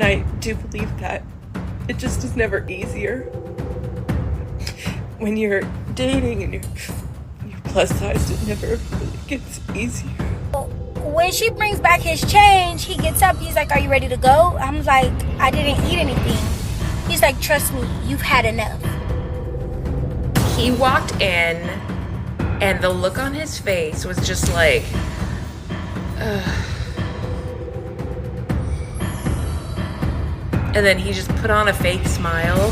I do believe that it just is never easier. When you're dating and you're plus sized, it never really gets easier. When she brings back his change, he gets up, he's like, "Are you ready to go?" I'm like, "I didn't eat anything." He's like, "Trust me, you've had enough." He walked in and the look on his face was just like, ugh. And then he just put on a fake smile.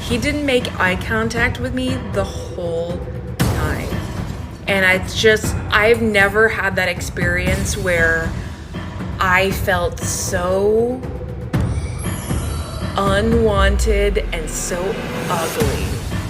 He didn't make eye contact with me the whole time. And I've never had that experience where I felt so unwanted and so ugly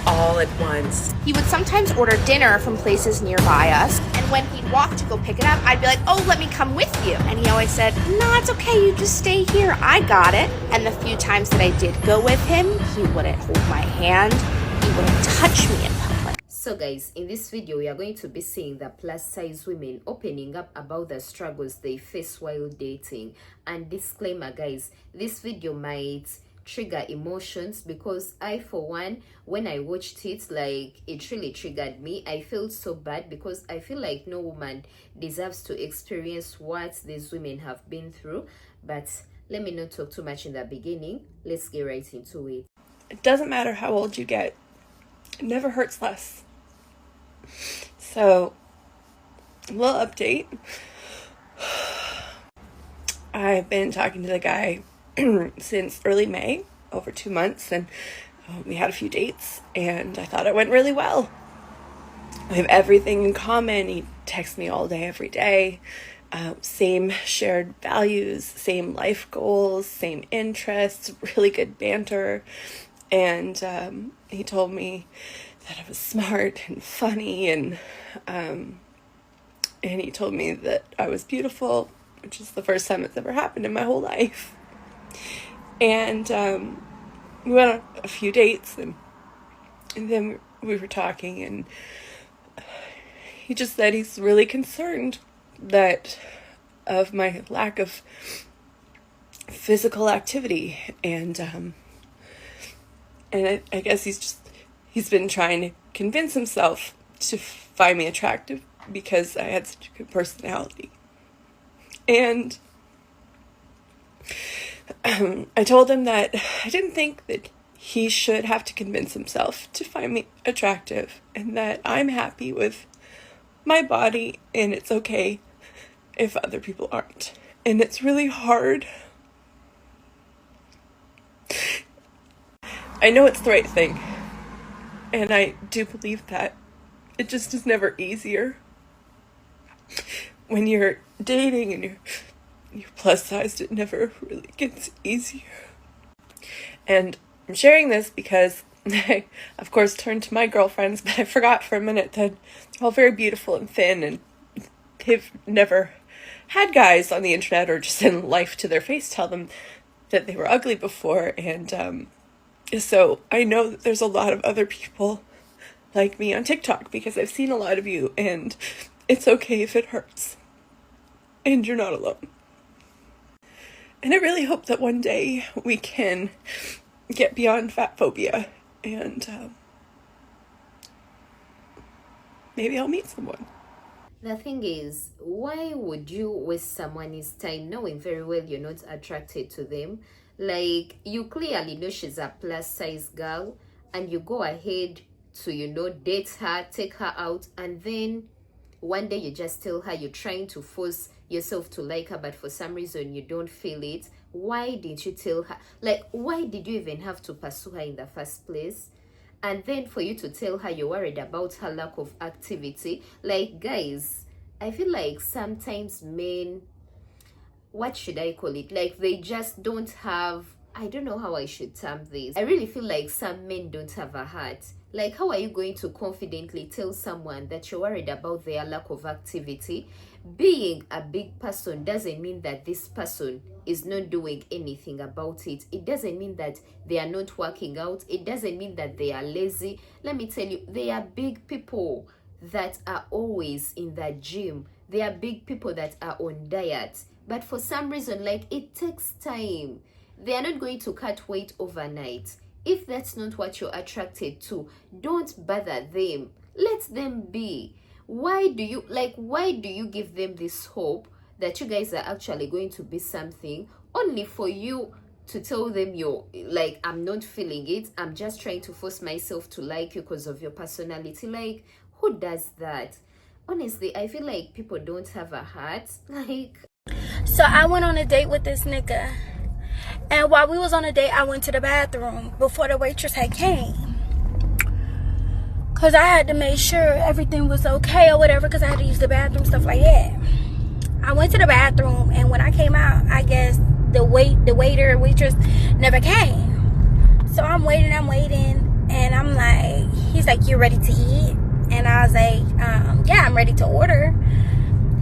all at once. He would sometimes order dinner from places nearby us, and when he'd walk to go pick it up, I'd be like, "Oh, let me come with you." And he always said, "No, it's okay, you just stay here, I got it." And the few times that I did go with him, he wouldn't hold my hand, he wouldn't touch me in public. So guys, in this video we are going to be seeing the plus size women opening up about the struggles they face while dating. And disclaimer guys, this video might trigger emotions because I, for one, when I watched it, like, it really triggered me. I felt so bad because I feel like no woman deserves to experience what these women have been through. But let me not talk too much in the beginning. Let's get right into it. It doesn't matter how old you get, it never hurts less. So, a little update. I've been talking to the guy since early May, over 2 months, and we had a few dates, and I thought it went really well. We have everything in common. He texts me all day, every day. Same shared values, same life goals, same interests, really good banter. And he told me that I was smart and funny, and he told me that I was beautiful, which is the first time it's ever happened in my whole life. And we went on a few dates, and then we were talking, and he just said he's really concerned that of my lack of physical activity, and I guess he's been trying to convince himself to find me attractive because I had such a good personality. And I told him that I didn't think that he should have to convince himself to find me attractive, and that I'm happy with my body, and it's okay if other people aren't. And it's really hard. I know it's the right thing, and I do believe that. It just is never easier. When you're dating and you're plus sized, it never really gets easier. And I'm sharing this because I, of course, turned to my girlfriends, but I forgot for a minute that they're all very beautiful and thin, and they've never had guys on the internet or just in life to their face tell them that they were ugly before. And so I know that there's a lot of other people like me on TikTok because I've seen a lot of you, and it's okay if it hurts. And you're not alone. And I really hope that one day we can get beyond fat phobia, and maybe I'll meet someone. The thing is, why would you waste someone's time knowing very well you're not attracted to them? Like, you clearly know she's a plus size girl, and you go ahead to, date her, take her out, and then one day you just tell her you're trying to force yourself to like her, but for some reason you don't feel it. Why didn't you tell her? Like, why did you even have to pursue her in the first place? And then for you to tell her you're worried about her lack of activity. Like, guys, I feel like sometimes men, what should I call it? Like, they just don't have, I don't know how I should term this. I really feel like some men don't have a heart. Like, how are you going to confidently tell someone that you're worried about their lack of activity? Being a big person doesn't mean that this person is not doing anything about it. It doesn't mean that they are not working out. It doesn't mean that they are lazy. Let me tell you, they are big people that are always in the gym. They are big people that are on diet. But for some reason, like, it takes time. They are not going to cut weight overnight. If that's not what you're attracted to, don't bother them. Let them be. Why do you give them this hope that you guys are actually going to be something, only for you to tell them you're like, I'm not feeling it, I'm just trying to force myself to like you because of your personality? Like, who does that? Honestly, I feel like people don't have a heart. Like, So I went on a date with this nigga. And while we was on a date, I went to the bathroom before the waitress had came. Because I had to make sure everything was okay or whatever, because I had to use the bathroom, stuff like that. I went to the bathroom, and when I came out, I guess the waitress never came. So I'm waiting, and I'm like, he's like, you ready to eat? And I was like, yeah, I'm ready to order.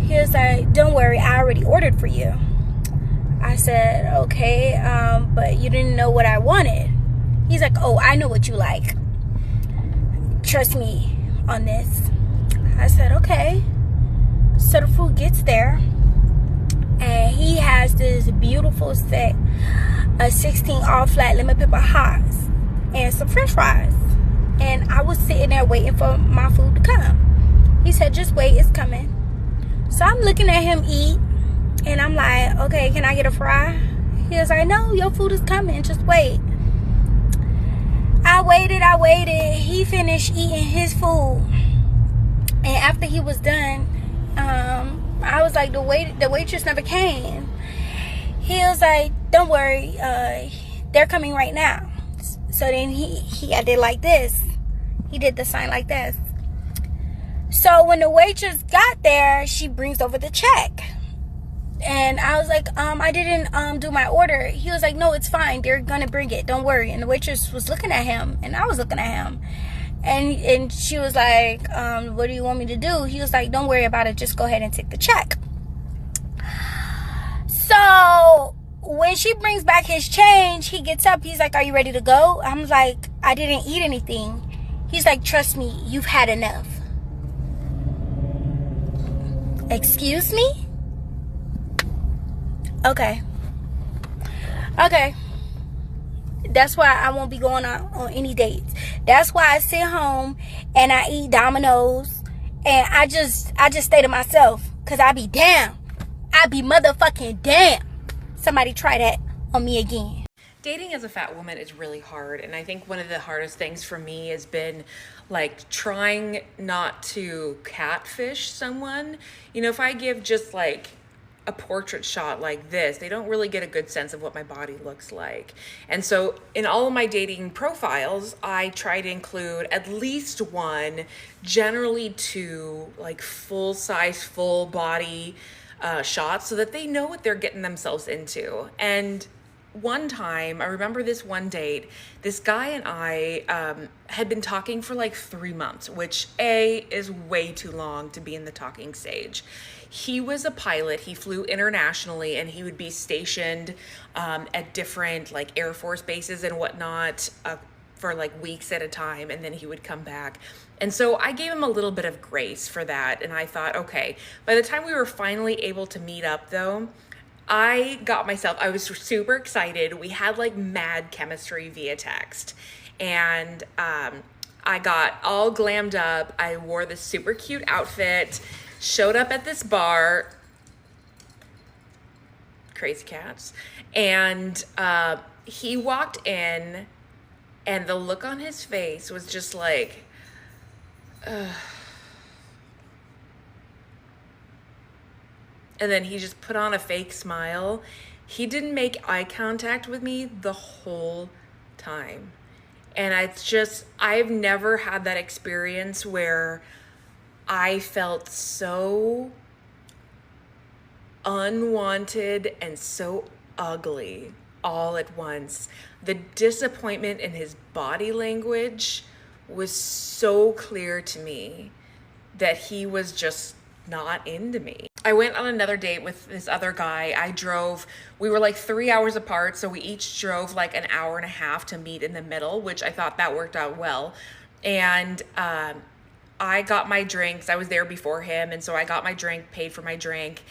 He was like, don't worry, I already ordered for you. I said, okay, but you didn't know what I wanted. He's like, oh, I know what you like. Trust me on this. I said, okay. So the food gets there, and he has this beautiful set of 16 all flat lemon pepper hots and some french fries. And I was sitting there waiting for my food to come. He said, just wait, it's coming. So I'm looking at him eat, and I'm like, okay, can I get a fry? He was like, no, your food is coming, just wait. I waited. He finished eating his food. And after he was done, I was like, the waitress never came. He was like, don't worry, they're coming right now. So then he did like this. He did the sign like this. So when the waitress got there, she brings over the check. And I was like, I didn't do my order. He was like, no, it's fine. They're gonna bring it. Don't worry. And the waitress was looking at him, and I was looking at him. And she was like, what do you want me to do? He was like, don't worry about it. Just go ahead and take the check. So when she brings back his change, he gets up. He's like, are you ready to go? I'm like, I didn't eat anything. He's like, trust me, you've had enough. Excuse me? Okay. That's why I won't be going on any dates. That's why I sit home and I eat Domino's, and I just stay to myself, because I be damn. I be motherfucking damn. Somebody try that on me again. Dating as a fat woman is really hard, and I think one of the hardest things for me has been like trying not to catfish someone. You know, if I give just like a portrait shot like this, they don't really get a good sense of what my body looks like. And so in all of my dating profiles, I try to include at least one, generally two, like full size, full body shots, so that they know what they're getting themselves into. And one time, I remember this one date, this guy and I had been talking for like 3 months, which is way too long to be in the talking stage. He was a pilot. He flew internationally, and he would be stationed at different like Air Force bases and whatnot for like weeks at a time, and then he would come back. And so I gave him a little bit of grace for that, and I thought, okay. By the time we were finally able to meet up though, I was super excited. We had like mad chemistry via text, and I got all glammed up. I wore this super cute outfit, showed up at this bar, Crazy Cats, and he walked in, and the look on his face was just like, ugh. And then he just put on a fake smile. He didn't make eye contact with me the whole time. And I've never had that experience where I felt so unwanted and so ugly all at once. The disappointment in his body language was so clear to me that he was just not into me. I went on another date with this other guy. We were like 3 hours apart, so we each drove like an hour and a half to meet in the middle, which I thought that worked out well. And I got my drinks. I was there before him, and so I got my drink, paid for my drink,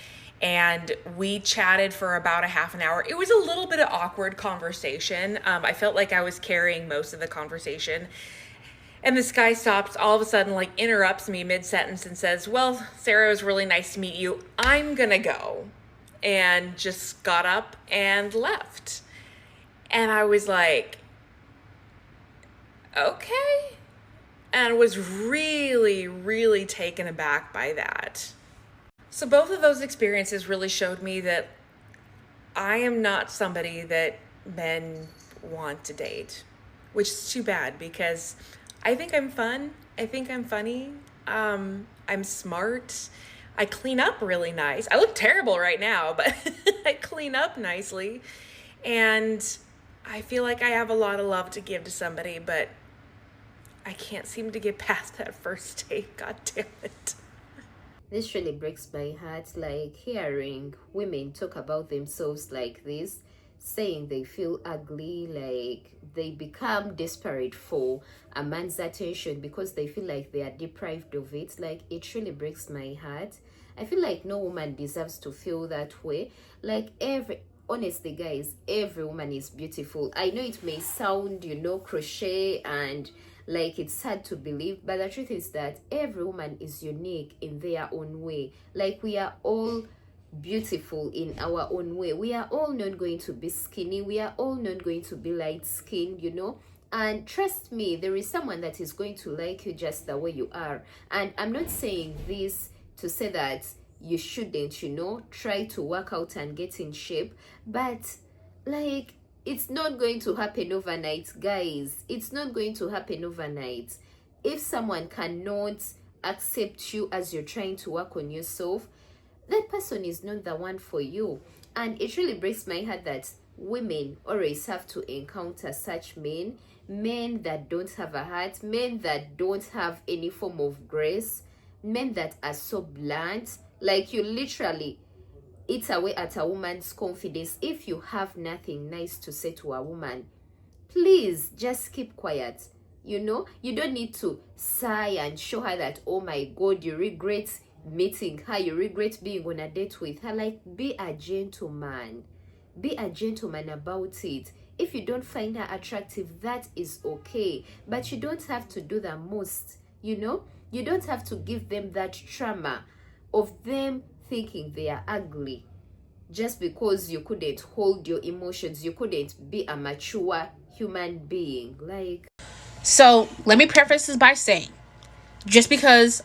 and we chatted for about a half an hour. It was a little bit of awkward conversation. I felt like I was carrying most of the conversation. And this guy stops, all of a sudden, like, interrupts me mid-sentence and says, well, Sarah, it was really nice to meet you. I'm gonna go. And just got up and left. And I was like, okay. And was really, really taken aback by that. So both of those experiences really showed me that I am not somebody that men want to date, which is too bad because I think I'm fun. I think I'm funny. I'm smart. I clean up really nice. I look terrible right now, but I clean up nicely. And I feel like I have a lot of love to give to somebody, but I can't seem to get past that first date. God damn it. This really breaks my heart, like hearing women talk about themselves like this, saying they feel ugly, like they become desperate for a man's attention because they feel like they are deprived of it. Like, it really breaks my heart. I feel like no woman deserves to feel that way. Like, honestly guys, every woman is beautiful. I know it may sound, crochet and like it's hard to believe, but the truth is that every woman is unique in their own way. Like, we are all beautiful in our own way. We are all not going to be skinny. We are all not going to be light skinned, and trust me, there is someone that is going to like you just the way you are. And I'm not saying this to say that you shouldn't, try to work out and get in shape, but like, it's not going to happen overnight, guys. It's not going to happen overnight. If someone cannot accept you as you're trying to work on yourself, that person is not the one for you. And it really breaks my heart that women always have to encounter such men that don't have a heart, men that don't have any form of grace, men that are so blunt. Like, you literally eat away at a woman's confidence. If you have nothing nice to say to a woman, please just keep quiet. You don't need to sigh and show her that, oh my God, you regret meeting her, you regret being on a date with her. Like, be a gentleman. Be a gentleman about it. If you don't find her attractive, that is okay. But you don't have to do the most, You don't have to give them that trauma of them thinking they are ugly just because you couldn't hold your emotions, you couldn't be a mature human being. Like, so let me preface this by saying, just because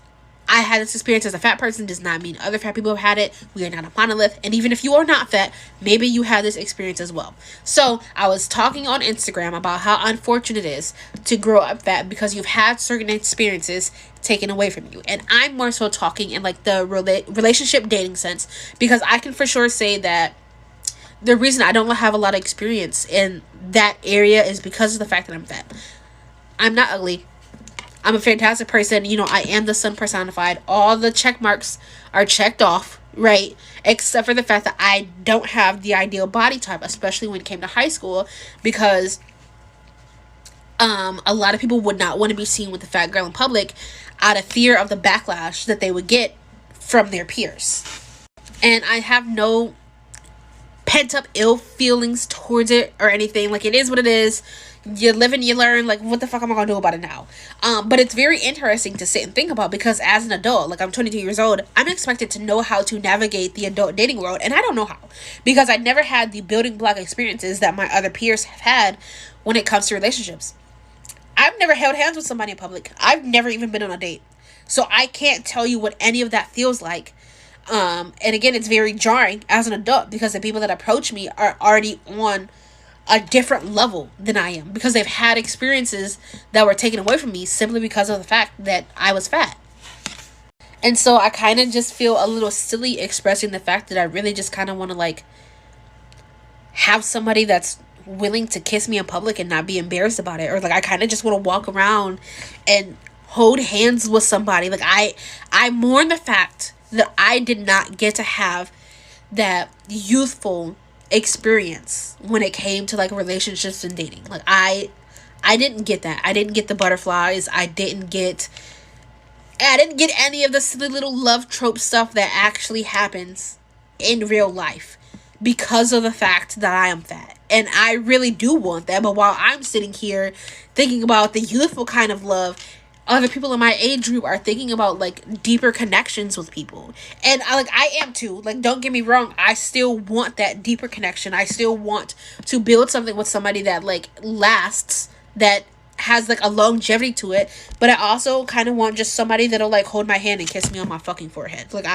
I had this experience as a fat person does not mean other fat people have had it. We are not a monolith. And even if you are not fat, maybe you had this experience as well. So I was talking on Instagram about how unfortunate it is to grow up fat because you've had certain experiences taken away from you. And I'm more so talking in like the relationship dating sense, because I can for sure say that the reason I don't have a lot of experience in that area is because of the fact that I'm fat. I'm not ugly. I'm a fantastic person. I am the sun personified. All the check marks are checked off, right? Except for the fact that I don't have the ideal body type, especially when it came to high school, because a lot of people would not want to be seen with a fat girl in public out of fear of the backlash that they would get from their peers. And I have no pent up ill feelings towards it or anything. Like, it is what it is. You live and you learn. Like, what the fuck am I gonna do about it now? But it's very interesting to sit and think about, because as an adult, like, I'm 22 years old, I'm expected to know how to navigate the adult dating world, and I don't know how, because I never had the building block experiences that my other peers have had when it comes to relationships. I've never held hands with somebody in public. I've never even been on a date, so I can't tell you what any of that feels like. And again, it's very jarring as an adult, because the people that approach me are already on a different level than I am, because they've had experiences that were taken away from me simply because of the fact that I was fat. And so I kind of just feel a little silly expressing the fact that I really just kind of want to like have somebody that's willing to kiss me in public and not be embarrassed about it, or like I kind of just want to walk around and hold hands with somebody. Like, I mourn the fact that I did not get to have that youthful experience when it came to like relationships and dating. Like, I didn't get that. I didn't get the butterflies. I didn't get any of the silly little love trope stuff that actually happens in real life because of the fact that I am fat. And I really do want that. But while I'm sitting here thinking about the youthful kind of love, other people in my age group are thinking about like deeper connections with people. And I am too. Like, don't get me wrong, I still want that deeper connection. I still want to build something with somebody that like lasts, that has like a longevity to it. But I also kind of want just somebody that'll like hold my hand and kiss me on my fucking forehead. Like,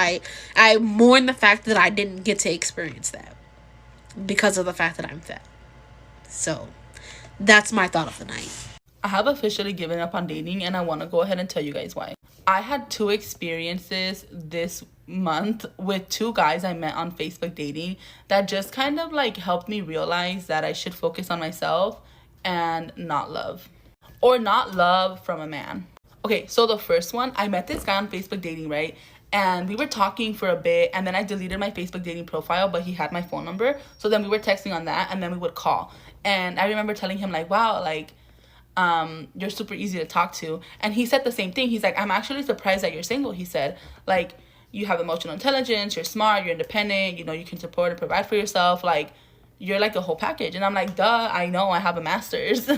I mourn the fact that I didn't get to experience that because of the fact that I'm fat. So that's my thought of the night. I have officially given up on dating, and I want to go ahead and tell you guys why. I had 2 experiences this month with 2 guys I met on Facebook dating that just kind of like helped me realize that I should focus on myself and not love. Or not love from a man. Okay, so the first one, I met this guy on Facebook dating, right? And we were talking for a bit, and then I deleted my Facebook dating profile, but he had my phone number. So then we were texting on that, and then we would call. And I remember telling him like, wow, like, you're super easy to talk to. And he said the same thing. He's like, I'm actually surprised that you're single. He said, like, you have emotional intelligence, you're smart, you're independent, you know, you can support and provide for yourself, like, you're like a whole package. And I'm like, duh, I know, I have a master's.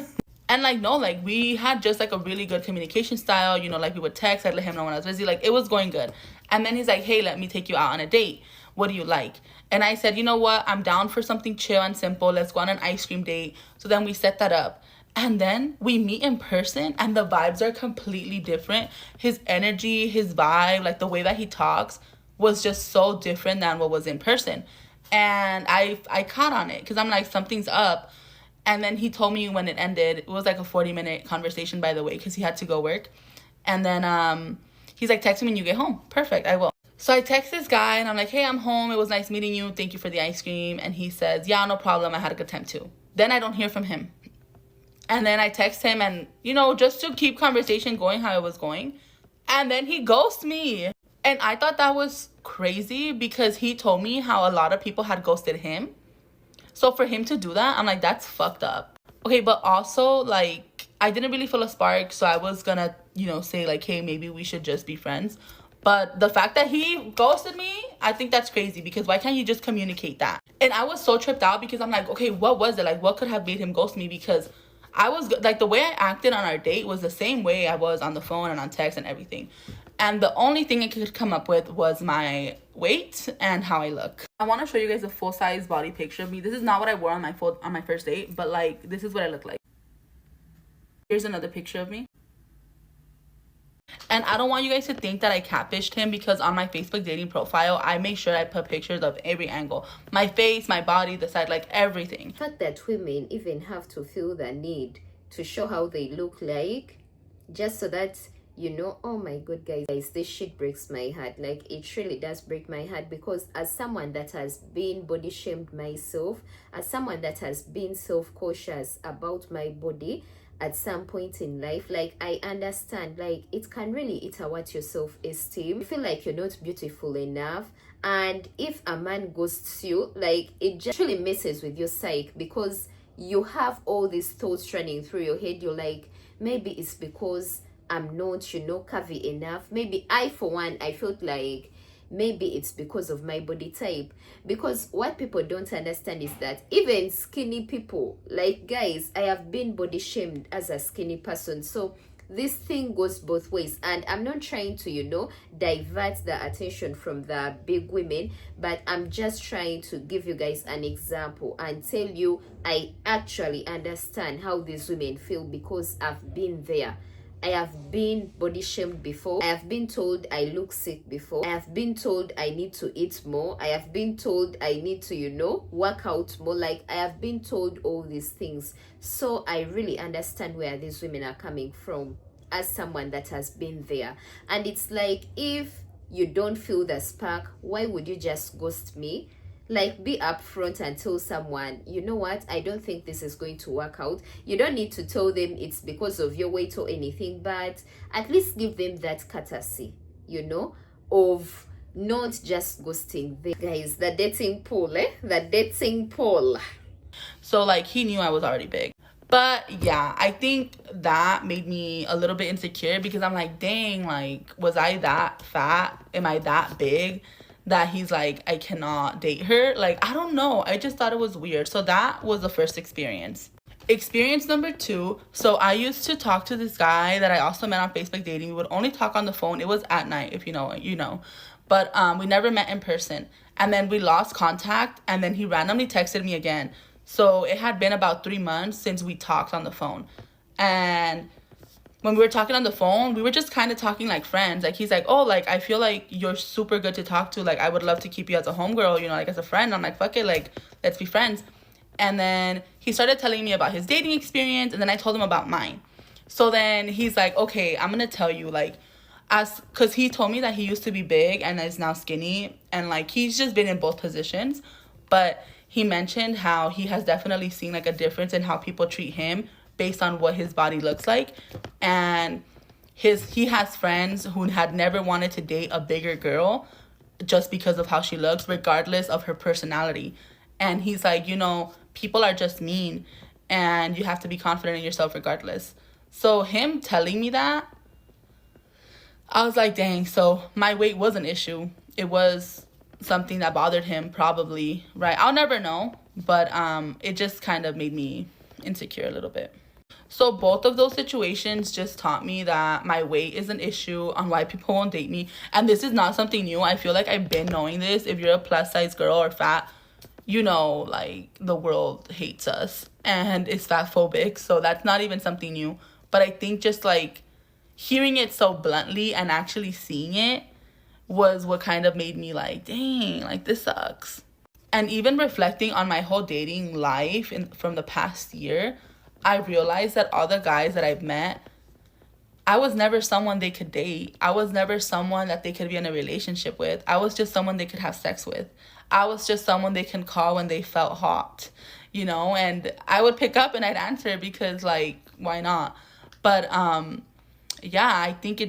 And like, no, like, we had just like a really good communication style, you know, like we would text, I'd let him know when I was busy, like it was going good. And then he's like, hey, let me take you out on a date, what do you like? And I said, you know what, I'm down for something chill and simple, let's go on an ice cream date. So then we set that up. And then we meet in person and the vibes are completely different. His energy, his vibe, like the way that he talks was just so different than what was in person. And I caught on it because I'm like, something's up. And then he told me when it ended, it was like a 40-minute conversation, by the way, because he had to go work. And then he's like, text me when you get home. Perfect, I will. So I text this guy and I'm like, hey, I'm home. It was nice meeting you. Thank you for the ice cream. And he says, yeah, no problem. I had a good time too. Then I don't hear from him. And then I text him and, you know, just to keep conversation going how it was going. And then he ghosts me. And I thought that was crazy because he told me how a lot of people had ghosted him. So for him to do that, I'm like, that's fucked up. Okay, but also, like, I didn't really feel a spark. So I was gonna, you know, say like, hey, maybe we should just be friends. But the fact that he ghosted me, I think that's crazy because why can't you just communicate that? And I was so tripped out because I'm like, okay, what was it? Like, what could have made him ghost me? Because I was like, the way I acted on our date was the same way I was on the phone and on text and everything. And the only thing I could come up with was my weight and how I look. I want to show you guys a full-size body picture of me. This is not what I wore on my first date, but like, this is what I look like. Here's another picture of me. And I don't want you guys to think that I catfished him because on my Facebook dating profile, I make sure I put pictures of every angle. My face, my body, the side, like everything. The fact that women even have to feel the need to show how they look like, just so that, you know, oh my god, guys, this shit breaks my heart. Like, it really does break my heart because as someone that has been body shamed myself, as someone that has been self-cautious about my body, at some point in life, like, I understand, like, it can really interrupt your self-esteem. You feel like you're not beautiful enough, and if a man ghosts you, like, it just really messes with your psyche because you have all these thoughts running through your head. You're like, maybe it's because I'm not, you know, curvy enough. Maybe I, for one, I felt like maybe it's because of my body type. Because what people don't understand is that even skinny people, like, guys, I have been body shamed as a skinny person. So this thing goes both ways, and I'm not trying to, you know, divert the attention from the big women, but I'm just trying to give you guys an example and tell you I actually understand how these women feel because I've been there. I have been body shamed before. I have been told I look sick before. I have been told I need to eat more. I have been told I need to, you know, work out more. Like, I have been told all these things. So I really understand where these women are coming from as someone that has been there. And it's like, if you don't feel the spark, why would you just ghost me? Like, be upfront and tell someone, you know what, I don't think this is going to work out. You don't need to tell them it's because of your weight or anything, but at least give them that courtesy, you know, of not just ghosting them. Guys, the dating pool, the dating pool. So like, he knew I was already big. But yeah, I think that made me a little bit insecure because I'm like, dang, like, was I that fat? Am I that big? that he's like, I cannot date her. Like, I don't know. I just thought it was weird. So that was the first experience. Experience number 2. So I used to talk to this guy that I also met on Facebook dating. We would only talk on the phone. It was at night, if you know, you know. But we never met in person. And then we lost contact, and then he randomly texted me again. So it had been about 3 months since we talked on the phone. And when we were talking on the phone, we were just kind of talking like friends. Like, he's like, oh, like, I feel like you're super good to talk to. Like, I would love to keep you as a homegirl, you know, like, as a friend. I'm like, fuck it, like, let's be friends. And then he started telling me about his dating experience, and then I told him about mine. So then he's like, okay, I'm going to tell you, like, because he told me that he used to be big and is now skinny. And, like, he's just been in both positions. But he mentioned how he has definitely seen, like, a difference in how people treat him based on what his body looks like. And he has friends who had never wanted to date a bigger girl just because of how she looks, regardless of her personality. And he's like, you know, people are just mean, and you have to be confident in yourself regardless. So him telling me that, I was like, dang, so my weight was an issue. It was something that bothered him, probably, right? I'll never know, but it just kind of made me insecure a little bit. So both of those situations just taught me that my weight is an issue on why people won't date me. And this is not something new. I feel like I've been knowing this. If you're a plus size girl or fat, you know, like, the world hates us and is fat phobic. So that's not even something new. But I think just, like, hearing it so bluntly and actually seeing it was what kind of made me like, dang, like, this sucks. And even reflecting on my whole dating life from the past year, I realized that all the guys that I've met, I was never someone they could date. I was never someone that they could be in a relationship with. I was just someone they could have sex with. I was just someone they can call when they felt hot, you know? And I would pick up and I'd answer because, like, why not? But, yeah, I think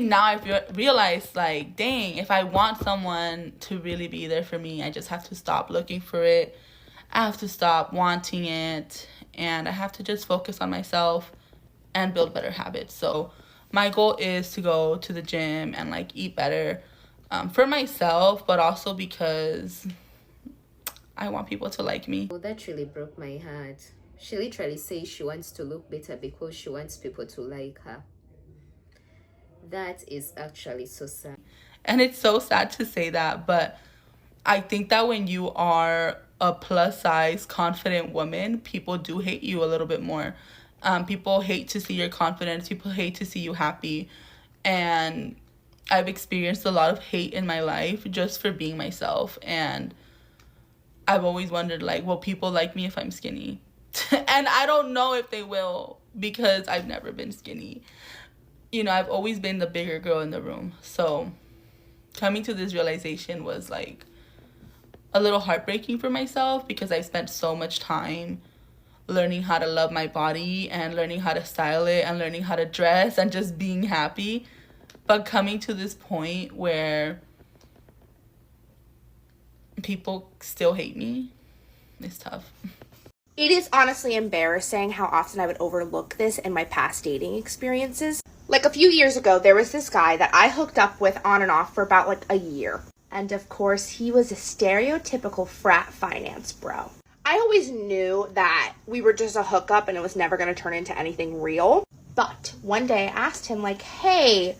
now I've realized, like, dang, if I want someone to really be there for me, I just have to stop looking for it. I have to stop wanting it. And I have to just focus on myself and build better habits. So my goal is to go to the gym and, like, eat better for myself, but also because I want people to like me. Oh, that really broke my heart. She literally says she wants to look better because she wants people to like her. That is actually so sad. And it's so sad to say that, but I think that when you are a plus size confident woman, people do hate you a little bit more. People hate to see your confidence. People hate to see you happy. And I've experienced a lot of hate in my life just for being myself. And I've always wondered, like, will people like me if I'm skinny? And I don't know if they will, because I've never been skinny. You know, I've always been the bigger girl in the room. So coming to this realization was, like, a little heartbreaking for myself, because I spent so much time learning how to love my body and learning how to style it and learning how to dress and just being happy. But coming to this point where people still hate me is tough. It is honestly embarrassing how often I would overlook this in my past dating experiences. Like, a few years ago, there was this guy that I hooked up with on and off for about, like, a year. And of course, he was a stereotypical frat finance bro. I always knew that we were just a hookup and it was never going to turn into anything real. But one day I asked him, like, hey,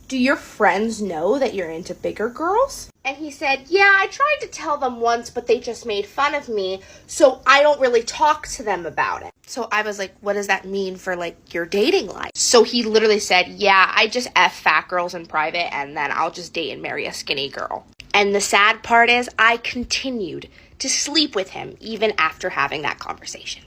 do your friends know that you're into bigger girls? And he said, yeah, I tried to tell them once, but they just made fun of me, so I don't really talk to them about it. So I was like, what does that mean for, like, your dating life? So he literally said, yeah, I just F fat girls in private, and then I'll just date and marry a skinny girl. And the sad part is I continued to sleep with him even after having that conversation.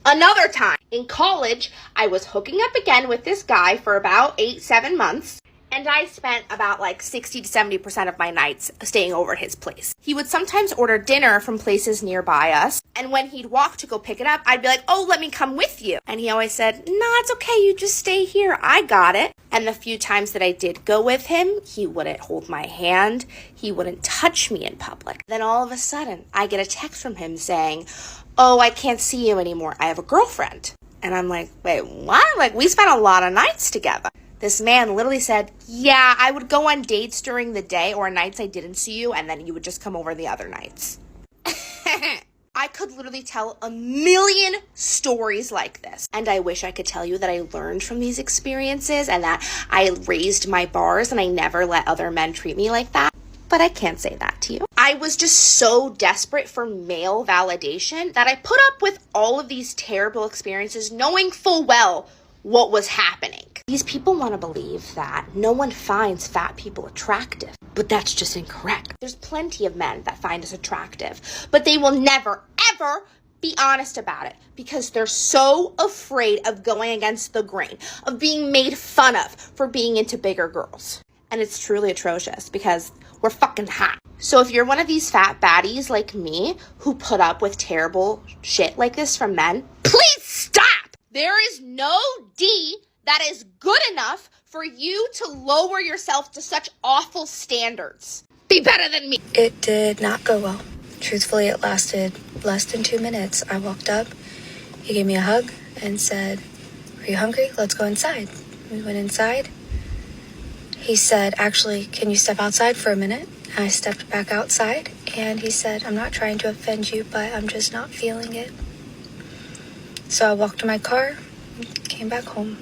Another time in college, I was hooking up again with this guy for about 8-7 months. And I spent about like 60 to 70% of my nights staying over at his place. He would sometimes order dinner from places nearby us. And when he'd walk to go pick it up, I'd be like, oh, let me come with you. And he always said, no, it's okay. You just stay here. I got it. And the few times that I did go with him, he wouldn't hold my hand. He wouldn't touch me in public. Then all of a sudden, I get a text from him saying, oh, I can't see you anymore. I have a girlfriend. And I'm like, wait, what? Like, we spent a lot of nights together. This man literally said, yeah, I would go on dates during the day or nights I didn't see you, and then you would just come over the other nights. I could literally tell a million stories like this. And I wish I could tell you that I learned from these experiences and that I raised my bars and I never let other men treat me like that. But I can't say that to you. I was just so desperate for male validation that I put up with all of these terrible experiences knowing full well what was happening. These people want to believe that no one finds fat people attractive, but that's just incorrect. There's plenty of men that find us attractive, but they will never, ever be honest about it because they're so afraid of going against the grain, of being made fun of for being into bigger girls. And it's truly atrocious because we're fucking hot. So if you're one of these fat baddies like me who put up with terrible shit like this from men, please stop! There is no D that is good enough for you to lower yourself to such awful standards. Be better than me. It did not go well. Truthfully, it lasted less than 2 minutes. I walked up, he gave me a hug and said, "Are you hungry? Let's go inside." We went inside. He said, "Actually, can you step outside for a minute?" I stepped back outside and he said, "I'm not trying to offend you, but I'm just not feeling it." So I walked to my car, came back home.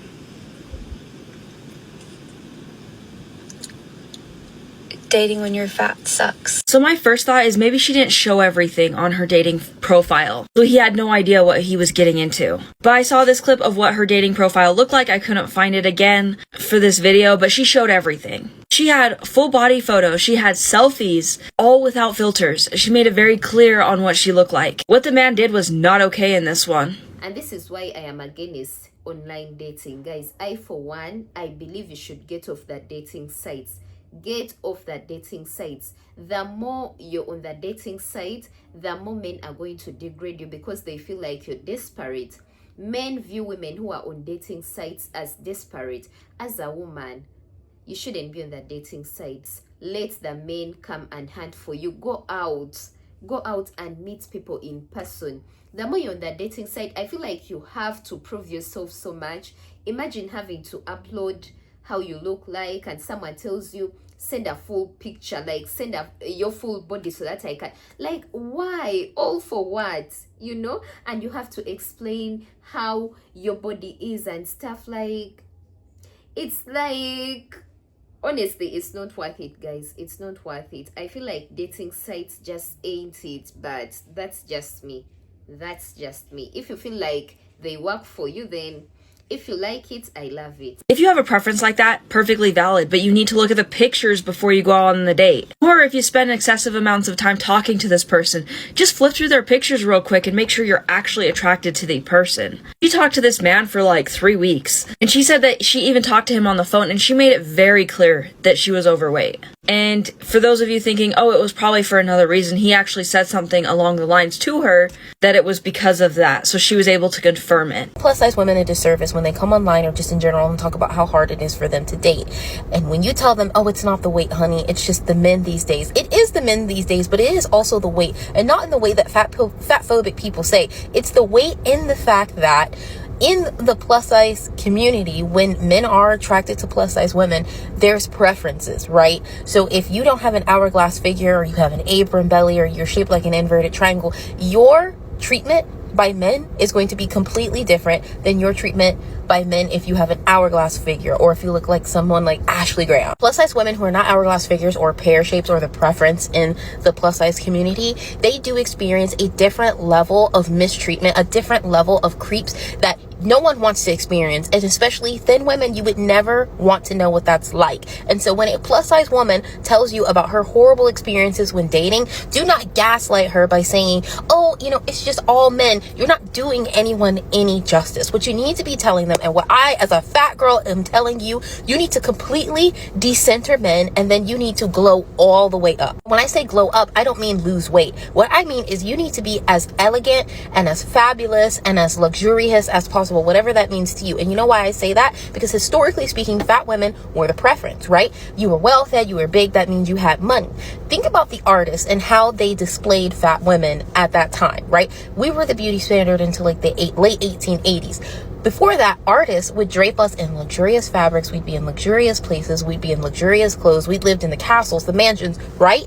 Dating when you're fat sucks. So my first thought is maybe she didn't show everything on her dating profile, so he had no idea what he was getting into. But I saw this clip of what her dating profile looked like. I couldn't find it again for this video, but she showed everything. She had full body photos, she had selfies, all without filters. She made it very clear on what she looked like. What the man did was not okay in this one. And this is why I am against online dating, guys. For one, I believe you should get off that dating sites. Get off that dating sites. The more you're on the dating site, the more men are going to degrade you because they feel like you're desperate. Men view women who are on dating sites as desperate. As a woman, you shouldn't be on the dating sites. Let the men come and hunt for you. Go out and meet people in person. The more you're on the dating site, I feel like you have to prove yourself so much. Imagine having to upload how you look like and someone tells you send a full picture, like send your full body so that I can, like, why? All for what? You know? And you have to explain how your body is and stuff. Like, it's like, honestly, it's not worth it, guys. It's not worth it. I feel like dating sites just ain't it, but that's just me. If you feel like they work for you, then if you like it, I love it. If you have a preference like that, perfectly valid, but you need to look at the pictures before you go on the date. Or if you spend excessive amounts of time talking to this person, just flip through their pictures real quick and make sure you're actually attracted to the person. She talked to this man for like 3 weeks, and she said that she even talked to him on the phone, and she made it very clear that she was overweight. And for those of you thinking, oh, it was probably for another reason, he actually said something along the lines to her that it was because of that, so she was able to confirm it. Plus size women a disservice when they come online or just in general and talk about how hard it is for them to date. And when you tell them, oh, it's not the weight, honey, it's just the men these days. It is the men these days, but it is also the weight. And not in the way that fatphobic people say. It's the weight in the fact that in the plus size community, when men are attracted to plus size women, there's preferences, right? So if you don't have an hourglass figure, or you have an apron belly, or you're shaped like an inverted triangle, your treatment by men is going to be completely different than your treatment by men if you have an hourglass figure or if you look like someone like Ashley Graham. Plus size women who are not hourglass figures or pear shapes or the preference in the plus size community, they do experience a different level of mistreatment, a different level of creeps that no one wants to experience, and especially thin women, you would never want to know what that's like. And so when a plus size woman tells you about her horrible experiences when dating, do not gaslight her by saying, oh, you know, it's just all men. You're not doing anyone any justice. What you need to be telling them, and what I as a fat girl am telling you, you need to completely decenter men, and then you need to glow all the way up. When I say glow up, I don't mean lose weight. What I mean is you need to be as elegant and as fabulous and as luxurious as possible, whatever that means to you. And you know why I say that? Because historically speaking, fat women were the preference, right? You were well fed, you were big, that means you had money. Think about the artists and how they displayed fat women at that time, right? We were the beauty standard until like the late 1880s. Before that, artists would drape us in luxurious fabrics. We'd be in luxurious places. We'd be in luxurious clothes. We'd lived in the castles, the mansions, right?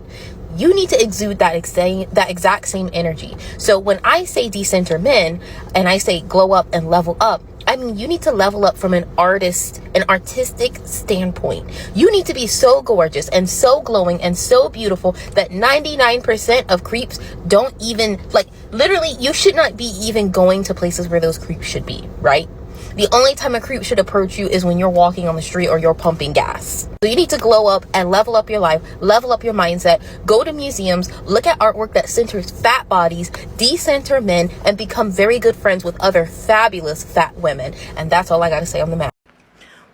You need to exude that exact same energy. So when I say decenter men and I say glow up and level up, I mean, you need to level up from an artistic standpoint. You need to be so gorgeous and so glowing and so beautiful that 99% of creeps don't even, like, literally, you should not be even going to places where those creeps should be, right? The only time a creep should approach you is when you're walking on the street or you're pumping gas. So you need to glow up and level up your life, level up your mindset, go to museums, look at artwork that centers fat bodies, decenter men, and become very good friends with other fabulous fat women. And that's all I got to say on the matter.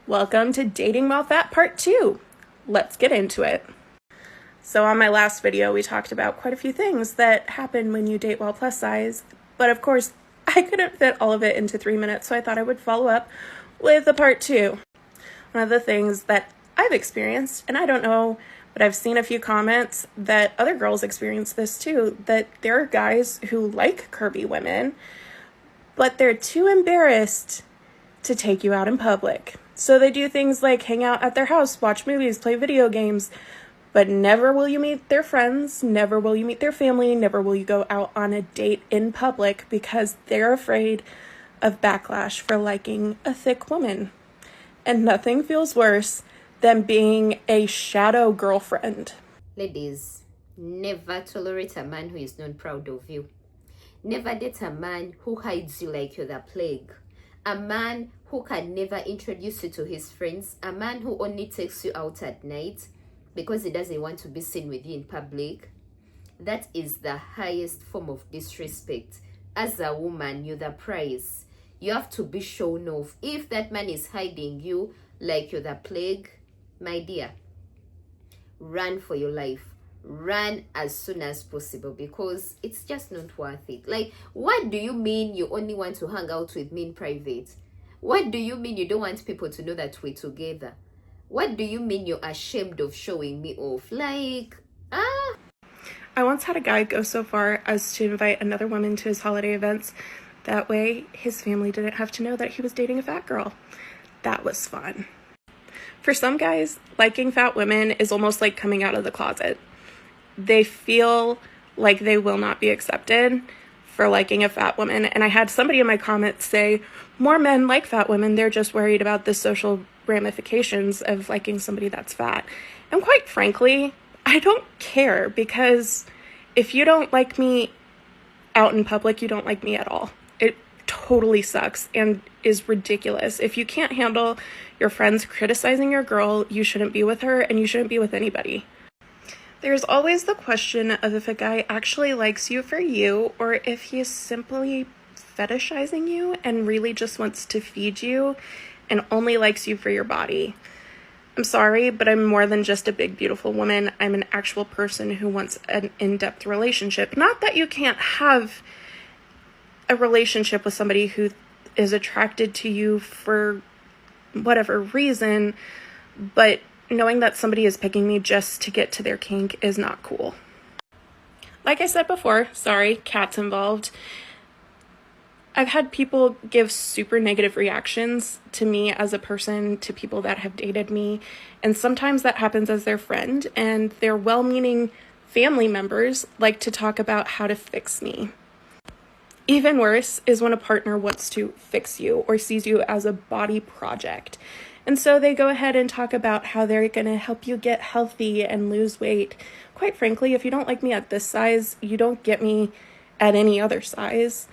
Welcome to Dating While Fat Part 2. Let's get into it. So on my last video, we talked about quite a few things that happen when you date while plus size, but of course, I couldn't fit all of it into 3 minutes, so I thought I would follow up with a part 2. One of the things that I've experienced, and I don't know, but I've seen a few comments that other girls experience this too, that there are guys who like curvy women, but they're too embarrassed to take you out in public. So they do things like hang out at their house, watch movies, play video games, but never will you meet their friends, never will you meet their family, never will you go out on a date in public because they're afraid of backlash for liking a thick woman. And nothing feels worse than being a shadow girlfriend. Ladies, never tolerate a man who is not proud of you. Never date a man who hides you like you're the plague. A man who can never introduce you to his friends. A man who only takes you out at night because he doesn't want to be seen with you in public. That is the highest form of disrespect. As a woman, you're the prize. You have to be shown off. If that man is hiding you like you're the plague, my dear, run for your life. Run as soon as possible because it's just not worth it. Like, what do you mean you only want to hang out with me in private? What do you mean you don't want people to know that we're together? What do you mean you're ashamed of showing me off? Like, I once had a guy go so far as to invite another woman to his holiday events. That way, his family didn't have to know that he was dating a fat girl. That was fun. For some guys, liking fat women is almost like coming out of the closet. They feel like they will not be accepted for liking a fat woman. And I had somebody in my comments say, more men like fat women, they're just worried about the social ramifications of liking somebody that's fat. And quite frankly, I don't care, because if you don't like me out in public, you don't like me at all. It totally sucks and is ridiculous. If you can't handle your friends criticizing your girl, you shouldn't be with her, and you shouldn't be with anybody. There's always the question of if a guy actually likes you for you, or if he's simply fetishizing you and really just wants to feed you and only likes you for your body. I'm sorry, but I'm more than just a big, beautiful woman. I'm an actual person who wants an in-depth relationship. Not that you can't have a relationship with somebody who is attracted to you for whatever reason, but knowing that somebody is picking me just to get to their kink is not cool. Like I said before, sorry, cats involved. I've had people give super negative reactions to me as a person, to people that have dated me, and sometimes that happens as their friend, and their well-meaning family members like to talk about how to fix me. Even worse is when a partner wants to fix you or sees you as a body project. And so they go ahead and talk about how they're going to help you get healthy and lose weight. Quite frankly, if you don't like me at this size, you don't get me at any other size.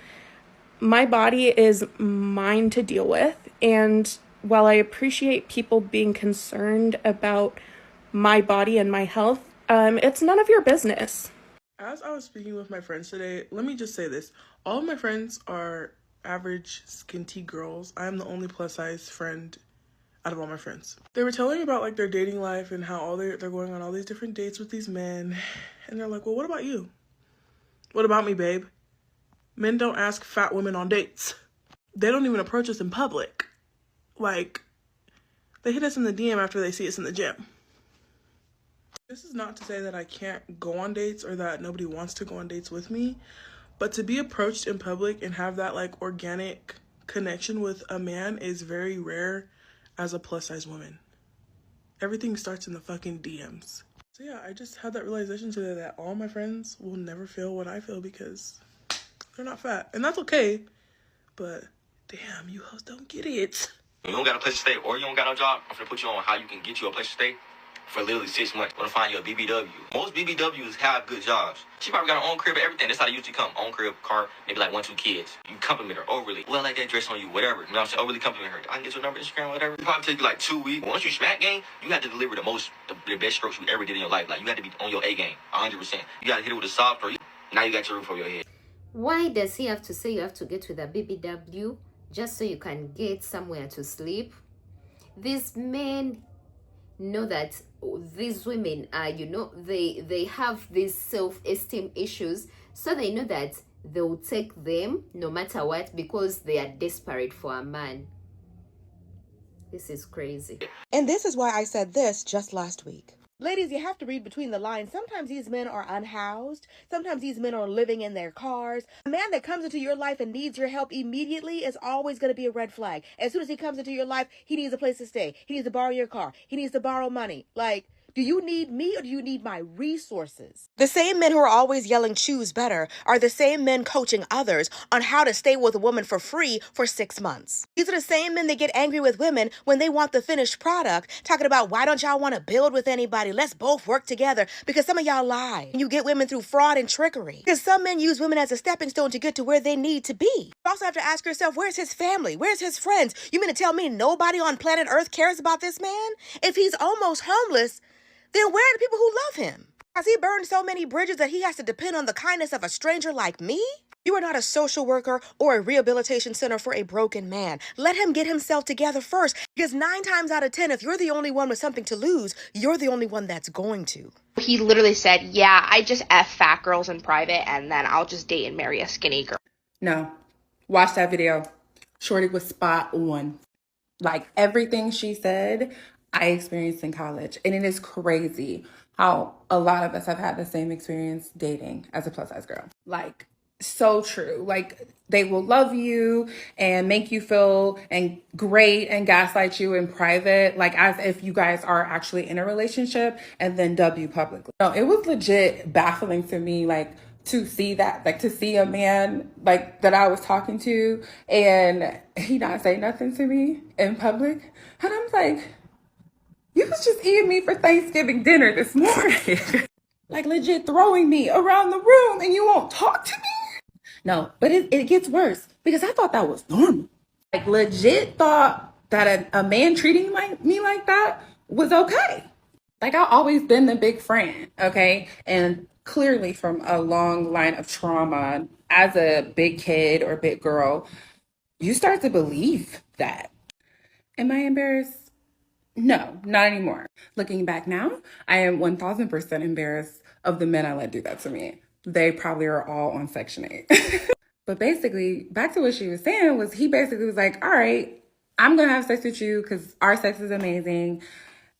My body is mine to deal with, and while I appreciate people being concerned about my body and my health, it's none of your business. As I was speaking with my friends today, let me just say this. All of my friends are average skinty girls. I am the only plus size friend out of all my friends. They were telling me about like their dating life and how they're going on all these different dates with these men. And they're like, well, what about you? What about me, babe? Men don't ask fat women on dates. They don't even approach us in public. Like, they hit us in the DM after they see us in the gym. This is not to say that I can't go on dates or that nobody wants to go on dates with me, but to be approached in public and have that like organic connection with a man is very rare as a plus size woman. Everything starts in the fucking DMs. So yeah, I just had that realization today that all my friends will never feel what I feel because they're not fat. And that's okay. But damn, you hoes don't get it. You don't got a place to stay or you don't got no job, I'm gonna put you on how you can get you a place to stay for literally 6 months. I'm gonna find you a BBW. Most BBWs have good jobs. She probably got her own crib and everything. That's how they usually come. Own crib, car, maybe like 1-2 kids. You compliment her overly. Well, like that dress on you, whatever. You know what I'm saying? Overly compliment her. I can get your number, Instagram, whatever. It probably take you like 2 weeks. Once you smack game, you have to deliver the best strokes you ever did in your life. Like you have to be on your A game, 100%. You gotta hit it with a soft or now you got your roof over your head. Why does he have to say you have to get with a BBW just so you can get somewhere to sleep? These men know that these women are, they have these self-esteem issues, so they know that they will take them no matter what because they are desperate for a man. This is crazy. And this is why I said this just last week. Ladies, you have to read between the lines. Sometimes these men are unhoused. Sometimes these men are living in their cars. A man that comes into your life and needs your help immediately is always going to be a red flag. As soon as he comes into your life, he needs a place to stay. He needs to borrow your car. He needs to borrow money. Like, do you need me or do you need my resources? The same men who are always yelling choose better are the same men coaching others on how to stay with a woman for free for 6 months. These are the same men that get angry with women when they want the finished product, talking about why don't y'all want to build with anybody? Let's both work together, because some of y'all lie. And you get women through fraud and trickery. Because some men use women as a stepping stone to get to where they need to be. You also have to ask yourself, where's his family? Where's his friends? You mean to tell me nobody on planet Earth cares about this man? If he's almost homeless, then where are the people who love him? Has he burned so many bridges that he has to depend on the kindness of a stranger like me? You are not a social worker or a rehabilitation center for a broken man. Let him get himself together first. Because 9 times out of 10, if you're the only one with something to lose, you're the only one that's going to. He literally said, yeah, I just F fat girls in private and then I'll just date and marry a skinny girl. No. Watch that video. Shorty was spot on. Like everything she said, I experienced in college. And it is crazy how a lot of us have had the same experience dating as a plus size girl. Like, so true. Like, they will love you and make you feel great and gaslight you in private, like as if you guys are actually in a relationship, and then dub you publicly. No, it was legit baffling to me, like, to see that, like to see a man like that I was talking to and he not say nothing to me in public. And I'm like, you was just eating me for Thanksgiving dinner this morning. Like legit throwing me around the room and you won't talk to me? No, but it gets worse because I thought that was normal. Like legit thought that a man treating me like that was okay. Like I've always been the big friend, okay? And clearly from a long line of trauma as a big kid or big girl, you start to believe that. Am I embarrassed? No, not anymore. Looking back now, I am 1000% embarrassed of the men I let do that to me. They probably are all on Section 8. But basically, back to what she was saying was he basically was like, all right, I'm going to have sex with you because our sex is amazing.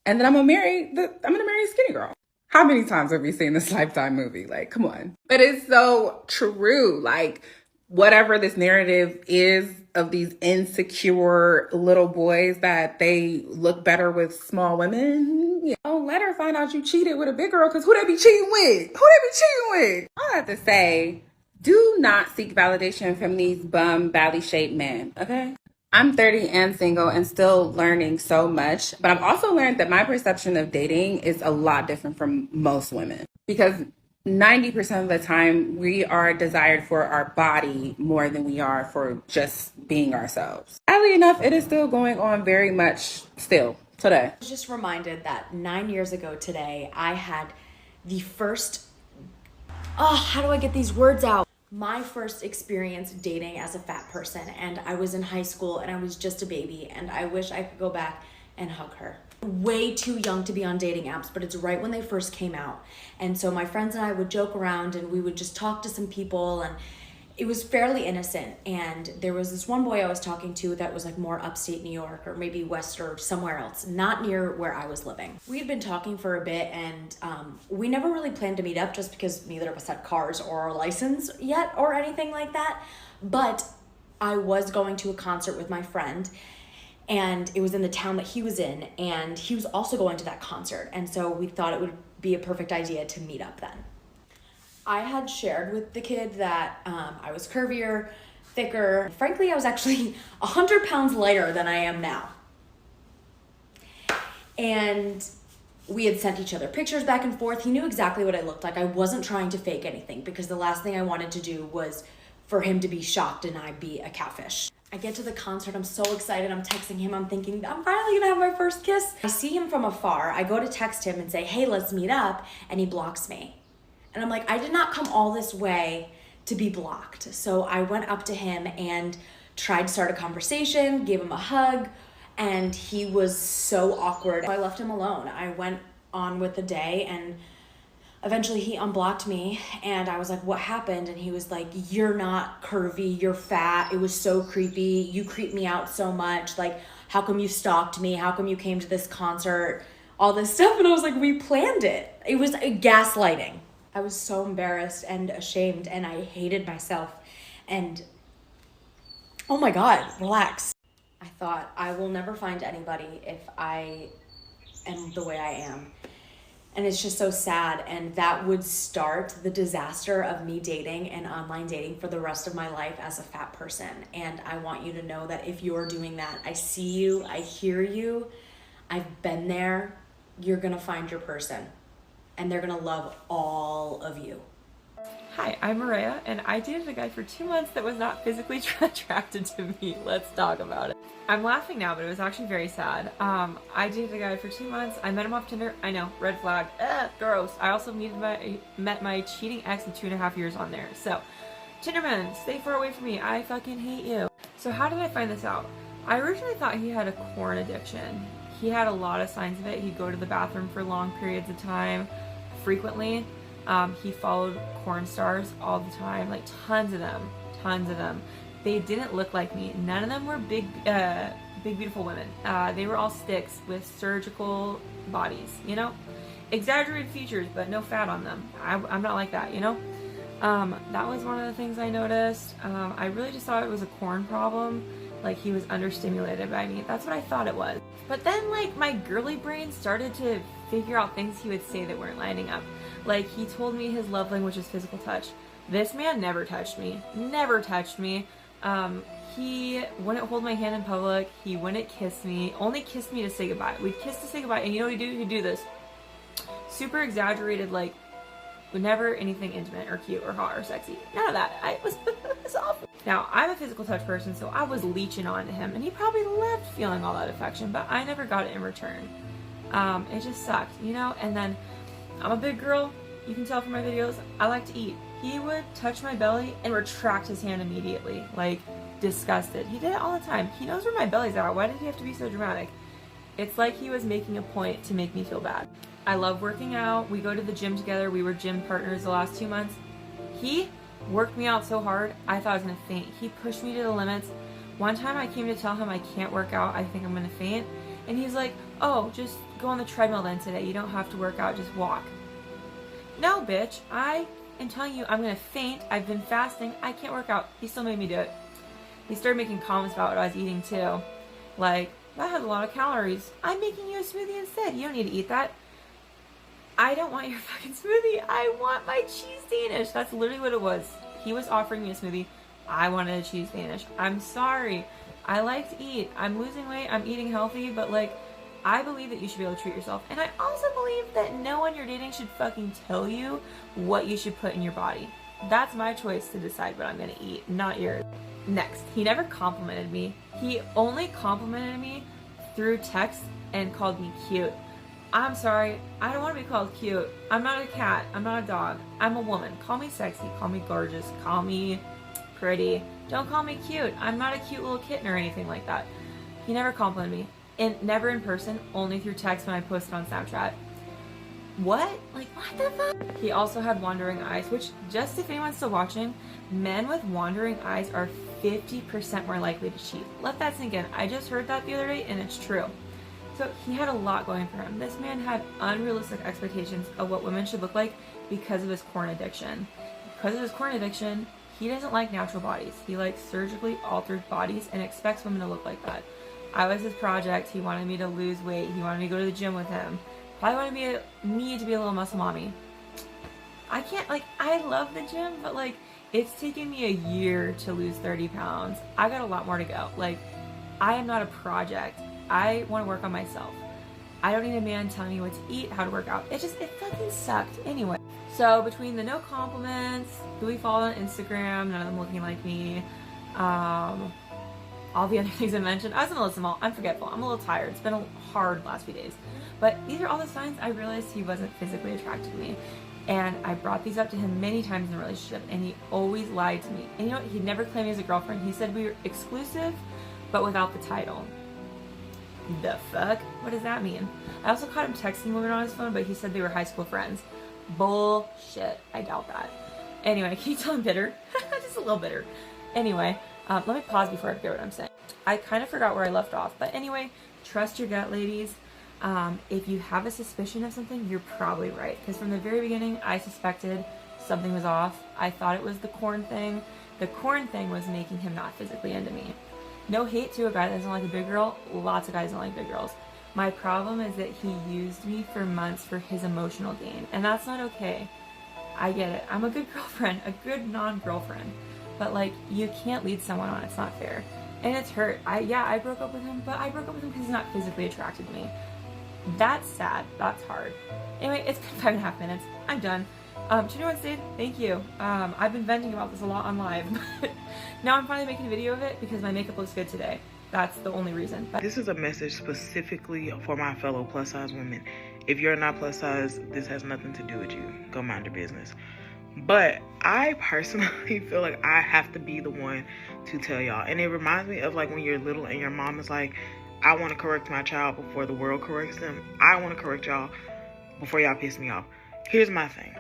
And then I'm going to marry a skinny girl. How many times have we seen this Lifetime movie? Like, come on. But it's so true. Like, whatever this narrative is of these insecure little boys that they look better with small women, don't let her find out you cheated with a big girl, because who they be cheating with? I have to say, do not seek validation from these bum, belly-shaped men, okay? I'm 30 and single and still learning so much, but I've also learned that my perception of dating is a lot different from most women, because 90% of the time we are desired for our body more than we are for just being ourselves. Oddly enough, it is still going on very much still today. I was just reminded that 9 years ago today, I had the first, how do I get these words out? My first experience dating as a fat person, and I was in high school and I was just a baby, and I wish I could go back and hug her. Way too young to be on dating apps, but it's right when they first came out. And so my friends and I would joke around and we would just talk to some people, and it was fairly innocent. And there was this one boy I was talking to that was like more upstate New York or maybe west or somewhere else, not near where I was living. We had been talking for a bit, and we never really planned to meet up just because neither of us had cars or a license yet or anything like that. But I was going to a concert with my friend, and it was in the town that he was in, and he was also going to that concert, and so we thought it would be a perfect idea to meet up then. I had shared with the kid that I was curvier, thicker. Frankly, I was actually 100 pounds lighter than I am now. And we had sent each other pictures back and forth. He knew exactly what I looked like. I wasn't trying to fake anything because the last thing I wanted to do was for him to be shocked and I be a catfish. I get to the concert, I'm so excited, I'm texting him, I'm thinking, I'm finally gonna have my first kiss. I see him from afar, I go to text him and say, hey, let's meet up, and he blocks me. And I'm like, I did not come all this way to be blocked. So I went up to him and tried to start a conversation, gave him a hug, and he was so awkward. So I left him alone. I went on with the day, and eventually he unblocked me, and I was like, what happened? And he was like, you're not curvy, you're fat. It was so creepy. You creeped me out so much. Like, how come you stalked me? How come you came to this concert? All this stuff. And I was like, we planned it. It was gaslighting. I was so embarrassed and ashamed, and I hated myself. And oh my God, relax. I thought, I will never find anybody if I am the way I am. And it's just so sad. And that would start the disaster of me dating and online dating for the rest of my life as a fat person. And I want you to know that if you're doing that, I see you, I hear you, I've been there. You're gonna find your person, and they're gonna love all of you. Hi, I'm Maria, and I dated a guy for 2 months that was not physically attracted to me. Let's talk about it. I'm laughing now, but it was actually very sad. I dated a guy for 2 months. I met him off Tinder. I know, red flag. Gross. I also met my cheating ex of 2.5 years on there. So, Tinderman, stay far away from me. I fucking hate you. So how did I find this out? I originally thought he had a corn addiction. He had a lot of signs of it. He'd go to the bathroom for long periods of time, frequently. He followed porn stars all the time, like tons of them. They didn't look like me. None of them were big, beautiful women. They were all sticks with surgical bodies, you know? Exaggerated features, but no fat on them. I'm not like that, you know? That was one of the things I noticed. I really just thought it was a corn problem. Like, he was understimulated by me. That's what I thought it was. But then, like, my girly brain started to figure out things he would say that weren't lining up. Like, he told me his love language is physical touch. This man never touched me. Never touched me. He wouldn't hold my hand in public. He wouldn't kiss me. Only kissed me to say goodbye. We'd kiss to say goodbye, and you know what he'd do? He'd do this. Super exaggerated, like, never anything intimate or cute or hot or sexy. None of that. It was awful. Now, I'm a physical touch person, so I was leeching on to him, and he probably loved feeling all that affection, but I never got it in return. It just sucked, you know? And then, I'm a big girl. You can tell from my videos, I like to eat. He would touch my belly and retract his hand immediately, like, disgusted. He did it all the time. He knows where my belly's at. Why did he have to be so dramatic? It's like he was making a point to make me feel bad. I love working out. We go to the gym together. We were gym partners the last 2 months. He worked me out so hard, I thought I was gonna faint. He pushed me to the limits. One time I came to tell him I can't work out, I think I'm gonna faint. And he's like, oh, just go on the treadmill then today. You don't have to work out, just walk. No, bitch, I am telling you I'm gonna faint. I've been fasting, I can't work out. He still made me do it. He started making comments about what I was eating too. Like, that has a lot of calories. I'm making you a smoothie instead. You don't need to eat that. I don't want your fucking smoothie. I want my cheese Danish. That's literally what it was. He was offering me a smoothie. I wanted a cheese Danish. I'm sorry. I like to eat. I'm losing weight. I'm eating healthy. But, like, I believe that you should be able to treat yourself. And I also believe that no one you're dating should fucking tell you what you should put in your body. That's my choice to decide what I'm going to eat, not yours. Next, he never complimented me. He only complimented me through text and called me cute. I'm sorry, I don't want to be called cute. I'm not a cat, I'm not a dog. I'm a woman. Call me sexy, call me gorgeous, call me pretty. Don't call me cute. I'm not a cute little kitten or anything like that. He never complimented me. And never in person, only through text when I posted on Snapchat. What? Like, what the fuck? He also had wandering eyes, which, just if anyone's still watching, men with wandering eyes are 50% more likely to cheat. Let that sink in. I just heard that the other day, and it's true. So he had a lot going for him. This man had unrealistic expectations of what women should look like because of his corn addiction. Because of his corn addiction, He doesn't like natural bodies. He likes surgically altered bodies and expects women to look like that. I was his project. He wanted me to lose weight. He wanted me to go to the gym with him. Probably wanted me to be a little muscle mommy. I can't, like, I love the gym, but like, it's taken me a year to lose 30 pounds. I got a lot more to go. Like, I am not a project. I want to work on myself. I don't need a man telling me what to eat, how to work out. It fucking sucked. Anyway, so between the no compliments, who we follow on Instagram, none of them looking like me, all the other things I mentioned, I was in Melissa Mall. I'm forgetful. I'm a little tired. It's been a hard last few days. But these are all the signs I realized he wasn't physically attracted to me. And I brought these up to him many times in the relationship, and he always lied to me. And you know what? He never claimed me as a girlfriend. He said we were exclusive, but without the title. The fuck? What does that mean? I also caught him texting women on his phone, but he said they were high school friends. Bullshit. I doubt that. Anyway, can you tell I'm bitter? Just a little bitter. Anyway, let me pause before I forget what I'm saying. I kind of forgot where I left off, but anyway, trust your gut, ladies. If you have a suspicion of something, you're probably right. Because from the very beginning, I suspected something was off. I thought it was the corn thing. The corn thing was making him not physically into me. No hate to a guy that doesn't like a big girl. Lots of guys don't like big girls. My problem is that he used me for months for his emotional gain. And that's not okay. I get it. I'm a good girlfriend. A good non-girlfriend. But like, you can't lead someone on. It's not fair. And it's hurt. I broke up with him. But I broke up with him because he's not physically attracted to me. That's sad. That's hard. Anyway, it's been 5.5 minutes. I'm done. To anyone stayed, thank you. I've been venting about this a lot on live, but now I'm finally making a video of it because my makeup looks good today. That's the only reason. But this is a message specifically for my fellow plus size women. If you're not plus size, this has nothing to do with you. Go mind your business. But I personally feel like I have to be the one to tell y'all. And it reminds me of like when you're little and your mom is like, I want to correct my child before the world corrects them. I want to correct y'all before y'all piss me off. Here's my thing.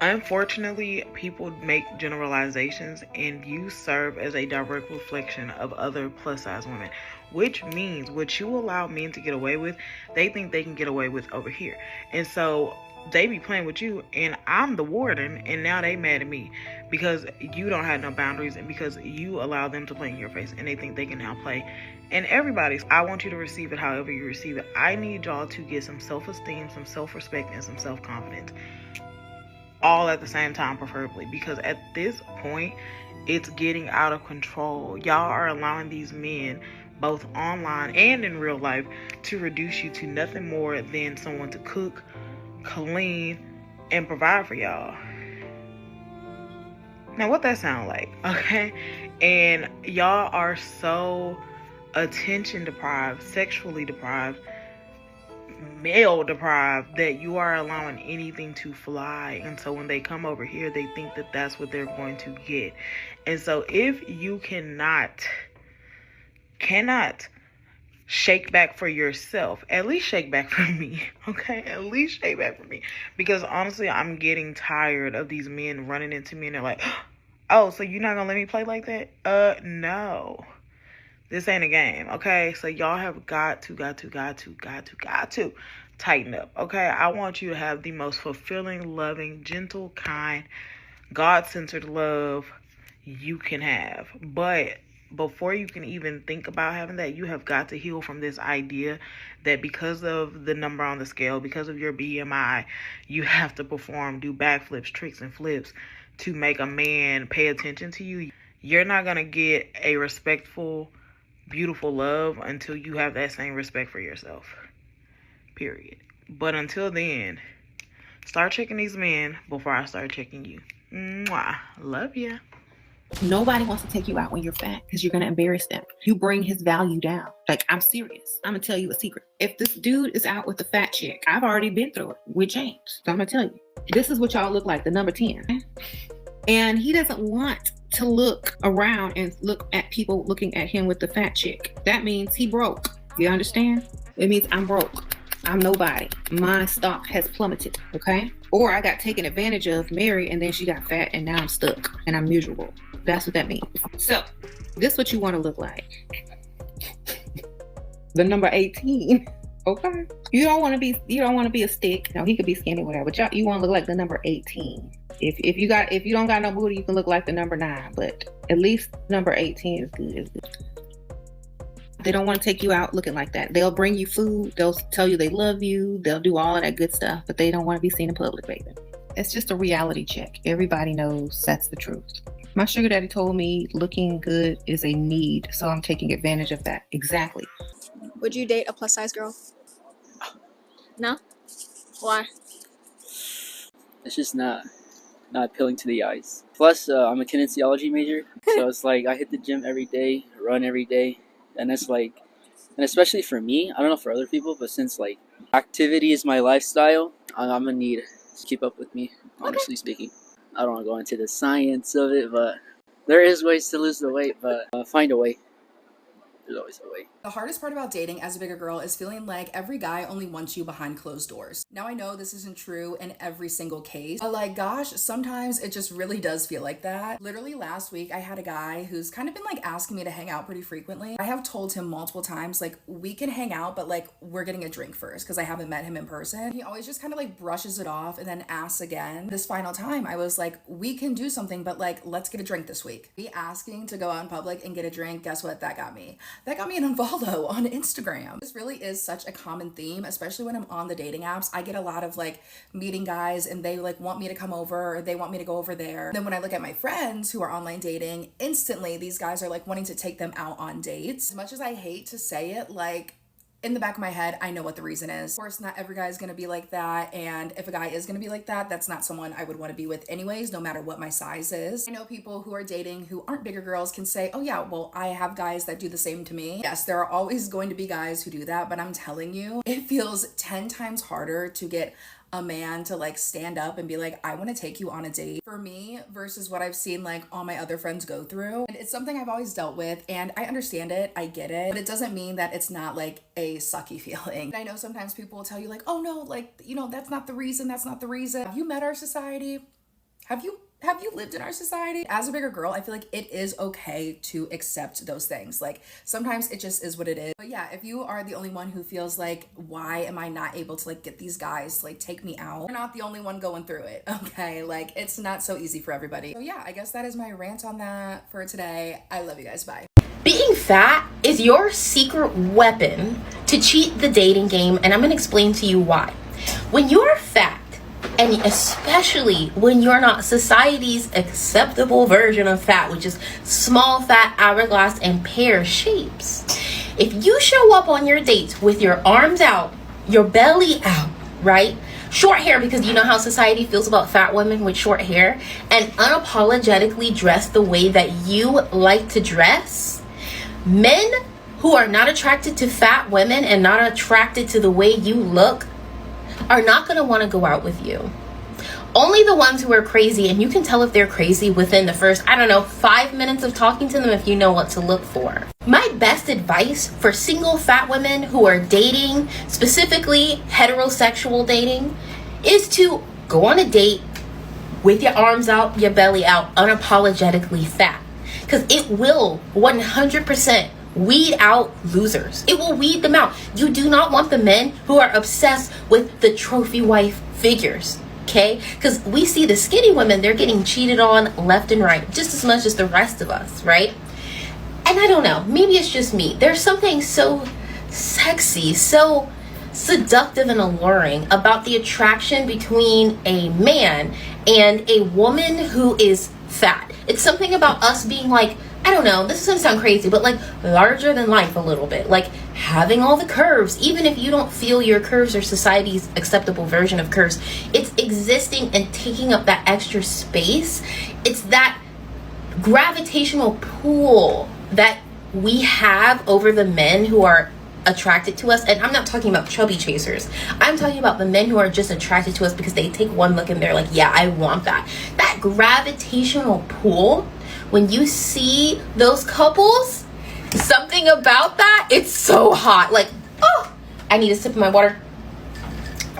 Unfortunately, people make generalizations, and you serve as a direct reflection of other plus size women, which means what you allow men to get away with, they think they can get away with over here. And so they be playing with you, and I'm the warden, and now they mad at me because you don't have no boundaries and because you allow them to play in your face, and they think they can now play. And I want you to receive it however you receive it. I need y'all to get some self-esteem, some self-respect, and some self-confidence. All at the same time, preferably, because at this point, it's getting out of control. Y'all are allowing these men, both online and in real life, to reduce you to nothing more than someone to cook, clean, and provide for y'all. Now, what that sound like, okay? And y'all are so attention deprived, sexually deprived, male deprived, that you are allowing anything to fly. And so when they come over here, they think that that's what they're going to get. And so if you cannot shake back for yourself, at least shake back for me, okay? At least shake back for me. Because honestly, I'm getting tired of these men running into me and they're like, oh, so you're not gonna let me play like that? No. This ain't a game, okay? So y'all have got to tighten up, okay? I want you to have the most fulfilling, loving, gentle, kind, God-centered love you can have. But before you can even think about having that, you have got to heal from this idea that because of the number on the scale, because of your BMI, you have to perform, do backflips, tricks, and flips to make a man pay attention to you. You're not going to get a respectful, beautiful love until you have that same respect for yourself, period. But until then, start checking these men before I start checking you. Mwah. Love ya. Nobody wants to take you out when you're fat because you're going to embarrass them. You bring his value down. Like, I'm serious. I'm going to tell you a secret. If this dude is out with the fat chick, I've already been through it with James. So I'm going to tell you, this is what y'all look like, the number 10. And he doesn't want to look around and look at people looking at him with the fat chick. That means he broke. You understand? It means I'm broke. I'm nobody. My stock has plummeted, okay? Or I got taken advantage of, married, and then she got fat, and now I'm stuck, and I'm miserable. That's what that means. So, this is what you want to look like. The number 18, okay? You don't want to be a stick. Now, he could be skinny, whatever, but you want to look like the number 18. If you don't got no booty, you can look like the number 9, but at least number 18 is good. They don't want to take you out looking like that. They'll bring you food. They'll tell you they love you. They'll do all of that good stuff, but they don't want to be seen in public, baby. It's just a reality check. Everybody knows that's the truth. My sugar daddy told me looking good is a need, so I'm taking advantage of that. Exactly. Would you date a plus size girl? No? Why? It's just not appealing to the eyes. Plus, I'm a kinesiology major, so it's like I hit the gym every day, run every day, and it's like, and especially for me, I don't know for other people, but since like activity is my lifestyle, I'm gonna need to keep up with me, honestly speaking. I don't want to go into the science of it, but there is ways to lose the weight, but find a way. There's always a way. The hardest part about dating as a bigger girl is feeling like every guy only wants you behind closed doors. Now I know this isn't true in every single case, but like gosh, sometimes it just really does feel like that. Literally last week I had a guy who's kind of been like asking me to hang out pretty frequently. I have told him multiple times like we can hang out, but like we're getting a drink first because I haven't met him in person. He always just kind of like brushes it off and then asks again. This final time I was like, we can do something, but like let's get a drink this week. Me asking to go out in public and get a drink, guess what that got me? That got me an unfollow on Instagram. This really is such a common theme, especially when I'm on the dating apps. I get a lot of like meeting guys and they like want me to come over or they want me to go over there. Then when I look at my friends who are online dating, instantly these guys are like wanting to take them out on dates. As much as I hate to say it, like in the back of my head, I know what the reason is. Of course, not every guy is going to be like that. And if a guy is going to be like that, that's not someone I would want to be with anyways, no matter what my size is. I know people who are dating who aren't bigger girls can say, oh yeah, well, I have guys that do the same to me. Yes, there are always going to be guys who do that, but I'm telling you, it feels 10 times harder to get a man to like stand up and be like, I want to take you on a date for me versus what I've seen like all my other friends go through. And it's something I've always dealt with and I understand it, I get it, but it doesn't mean that it's not like a sucky feeling. And I know sometimes people will tell you like, oh no, like, you know, that's not the reason. Have you met our society? Have you lived in our society? As a bigger girl, I feel like it is okay to accept those things. Like sometimes it just is what it is. But yeah, if you are the only one who feels like, why am I not able to like get these guys to like take me out? You're not the only one going through it, okay? Like it's not so easy for everybody. So yeah, I guess that is my rant on that for today. I love you guys, bye. Being fat is your secret weapon to cheat the dating game, and I'm gonna explain to you why. When you're fat, and especially when you're not society's acceptable version of fat, which is small, fat, hourglass, and pear shapes. If you show up on your dates with your arms out, your belly out, right? Short hair, because you know how society feels about fat women with short hair, and unapologetically dress the way that you like to dress, men who are not attracted to fat women and not attracted to the way you look are not going to want to go out with you. Only the ones who are crazy, and you can tell if they're crazy within the first, 5 minutes of talking to them if you know what to look for. My best advice for single fat women who are dating, specifically heterosexual dating, is to go on a date with your arms out, your belly out, unapologetically fat. Because it will 100% weed out losers. It will weed them out. You do not want the men who are obsessed with the trophy wife figures, okay? Because we see the skinny women, they're getting cheated on left and right, just as much as the rest of us, right? And I don't know, maybe it's just me. There's something so sexy, so seductive and alluring about the attraction between a man and a woman who is fat. It's something about us being like, I don't know, this is gonna sound crazy, but like larger than life a little bit. Like having all the curves, even if you don't feel your curves are society's acceptable version of curves, it's existing and taking up that extra space. It's that gravitational pull that we have over the men who are attracted to us. And I'm not talking about chubby chasers. I'm talking about the men who are just attracted to us because they take one look and they're like, yeah, I want that. That gravitational pull, when you see those couples, something about that, it's so hot. Like, oh, I need a sip of my water.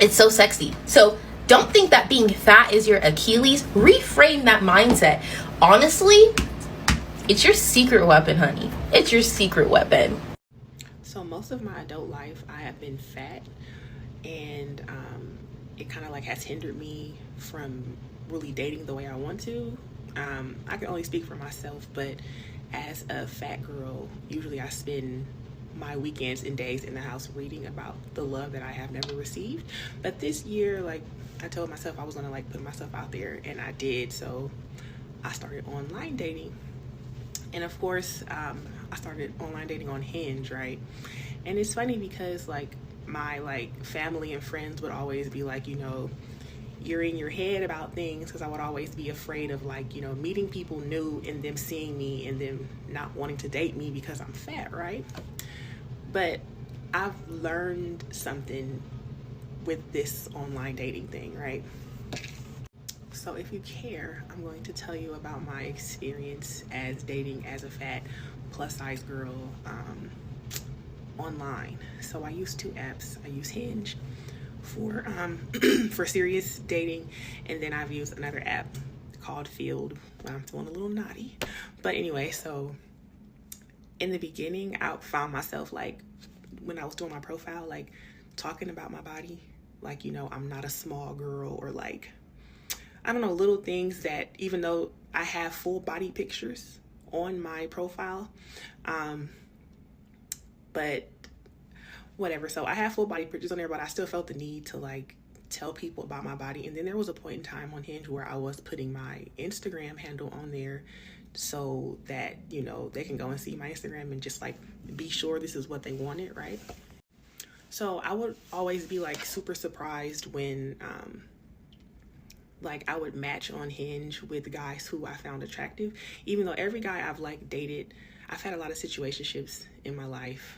It's so sexy. So don't think that being fat is your Achilles. Reframe that mindset. Honestly, it's your secret weapon, honey. It's your secret weapon. So most of my adult life, I have been fat, and it kind of like has hindered me from really dating the way I want to. I can only speak for myself, but as a fat girl, usually I spend my weekends and days in the house reading about the love that I have never received. But this year, like, I told myself I was gonna like put myself out there, and I did. So I started online dating, and of course I started online dating on Hinge, right? And it's funny because like my like family and friends would always be like, you know, you're in your head about things, because I would always be afraid of like, you know, meeting people new and them seeing me and them not wanting to date me because I'm fat, right? But I've learned something with this online dating thing, right? So if you care, I'm going to tell you about my experience as dating as a fat plus size girl online. So I use two apps. I use Hinge for for serious dating, and then I've used another app called Field when I'm feeling a little naughty. But anyway, so in the beginning I found myself like, when I was doing my profile, like talking about my body, like, you know, I'm not a small girl, or like, I don't know, little things that, even though I have full body pictures on my profile, but whatever. So I have full body pictures on there, but I still felt the need to like tell people about my body. And then there was a point in time on Hinge where I was putting my Instagram handle on there so that, you know, they can go and see my Instagram and just like be sure this is what they wanted, right? So I would always be like super surprised when like I would match on Hinge with guys who I found attractive, even though every guy I've like dated, I've had a lot of situationships in my life.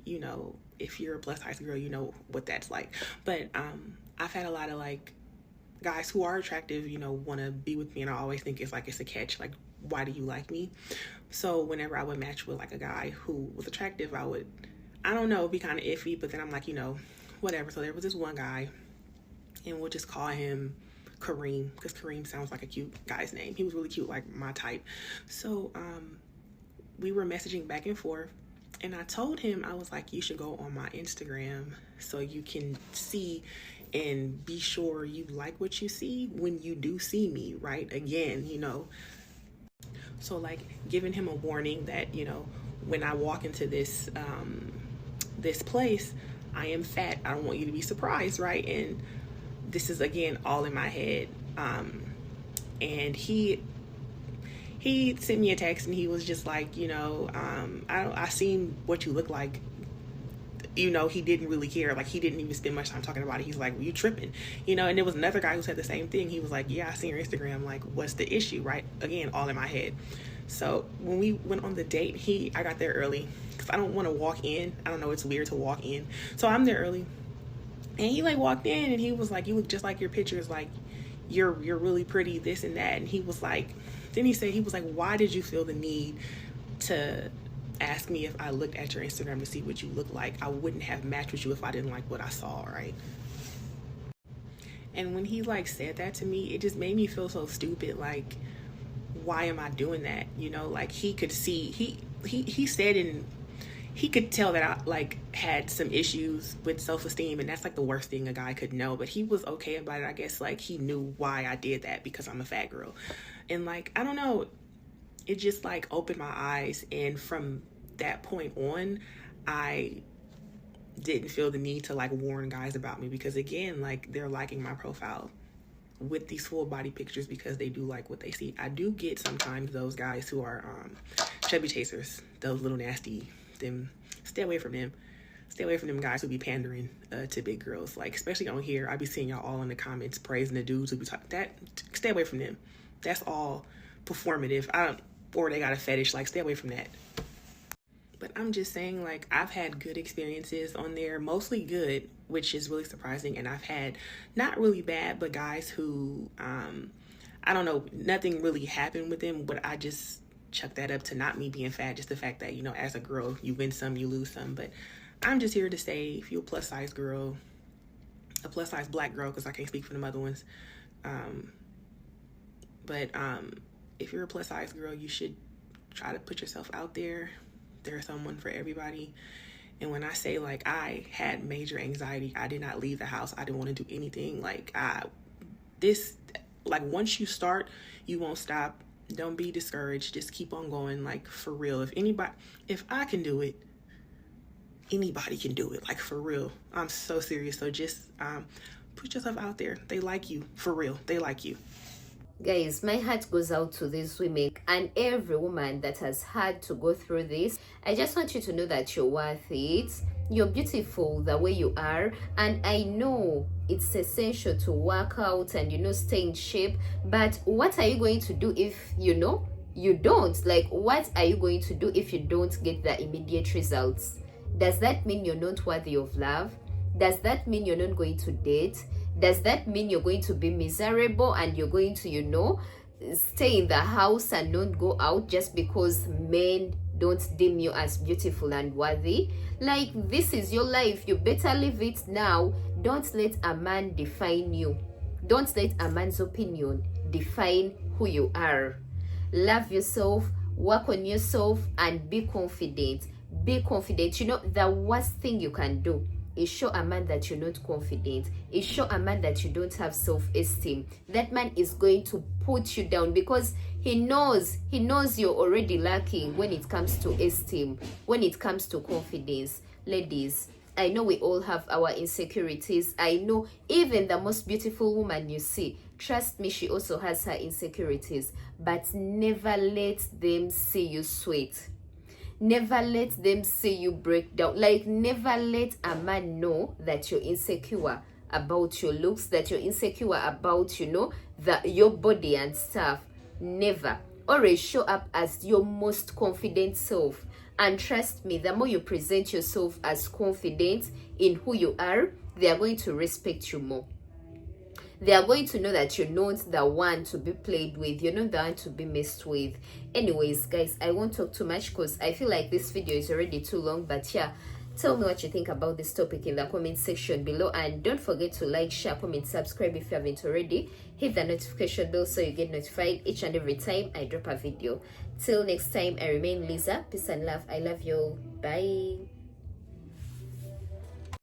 You know, if you're a plus size girl, you know what that's like. But I've had a lot of like guys who are attractive, you know, want to be with me, and I always think it's like, it's a catch, like, why do you like me? So whenever I would match with like a guy who was attractive, I would, I don't know, be kind of iffy, but then I'm like, you know, whatever. So there was this one guy, and we'll just call him Kareem, because Kareem sounds like a cute guy's name. He was really cute, like my type. So we were messaging back and forth, and I told him, I was like, you should go on my Instagram so you can see and be sure you like what you see when you do see me, right? Again, you know, so like giving him a warning that, you know, when I walk into this this place, I am fat. I don't want you to be surprised, right? And this is, again, all in my head. And he sent me a text, and he was just like, you know, I seen what you look like. You know, he didn't really care. Like, he didn't even spend much time talking about it. He's like, well, you tripping, you know? And there was another guy who said the same thing. He was like, yeah, I seen your Instagram. Like, what's the issue, right? Again, all in my head. So when we went on the date, I got there early because I don't want to walk in. I don't know, it's weird to walk in. So I'm there early, and he like walked in, and he was like, you look just like your pictures. Like, you're really pretty, this and that. And he was like, then he said, he was like, why did you feel the need to ask me if I looked at your Instagram to see what you look like? I wouldn't have matched with you if I didn't like what I saw, right? And when he like said that to me, it just made me feel so stupid. Like, why am I doing that? You know, like, he could see, he said, and he could tell that I like had some issues with self-esteem, and that's like the worst thing a guy could know. But he was okay about it. I guess like he knew why I did that, because I'm a fat girl. And like, I don't know, it just like opened my eyes. And from that point on, I didn't feel the need to like warn guys about me, because again, like, they're liking my profile with these full body pictures because they do like what they see. I do get sometimes those guys who are chubby chasers, those little nasty, them, stay away from them. Stay away from them guys who be pandering to big girls. Like, especially on here, I be seeing y'all all in the comments praising the dudes who be talking that. Stay away from them. That's all performative. Or they got a fetish. Like, stay away from that. But I'm just saying, like, I've had good experiences on there, mostly good, which is really surprising. And I've had not really bad, but guys who, I don't know, nothing really happened with them, but I just chuck that up to not me being fat, just the fact that, you know, as a girl, you win some, you lose some. But I'm just here to say, if you're a plus size girl, a plus size black girl, because I can't speak for them other ones, but if you're a plus size girl, you should try to put yourself out there. There's someone for everybody. And when I say, like, I had major anxiety, I did not leave the house, I didn't want to do anything. Like, Like, once you start, you won't stop. Don't be discouraged. Just keep on going. Like, for real. If I can do it, anybody can do it. Like, for real. I'm so serious. So just put yourself out there. They like you. For real. They like you. Guys, my heart goes out to these women and every woman that has had to go through this. I just want you to know that you're worth it. You're beautiful the way you are, and I know it's essential to work out and, you know, stay in shape, but what are you going to do if, you know, you don't? Like, what are you going to do if you don't get the immediate results? Does that mean you're not worthy of love? Does that mean you're not going to date? Does that mean you're going to be miserable and you're going to, you know, stay in the house and not go out just because men don't deem you as beautiful and worthy? Like, this is your life. You better live it now. Don't let a man define you. Don't let a man's opinion define who you are. Love yourself, work on yourself, and be confident. Be confident. You know, the worst thing you can do is show a man that you're not confident. Is show a man that you don't have self-esteem. That man is going to put you down because he knows you're already lacking when it comes to esteem, when it comes to confidence. Ladies, I know we all have our insecurities. I know even the most beautiful woman you see, trust me, she also has her insecurities. But never let them see you sweat. Never let them see you break down. Like, never let a man know that you're insecure about your looks, that you're insecure about, you know, your body and stuff. Never. Always show up as your most confident self. And trust me, the more you present yourself as confident in who you are, they are going to respect you more. They are going to know that you're not the one to be played with. You're not the one to be messed with. Anyways, guys, I won't talk too much because I feel like this video is already too long. But yeah, tell me what you think about this topic in the comment section below. And don't forget to like, share, comment, subscribe if you haven't already. Hit the notification bell so you get notified each and every time I drop a video. Till next time, I remain Lisa. Peace and love. I love you all. Bye.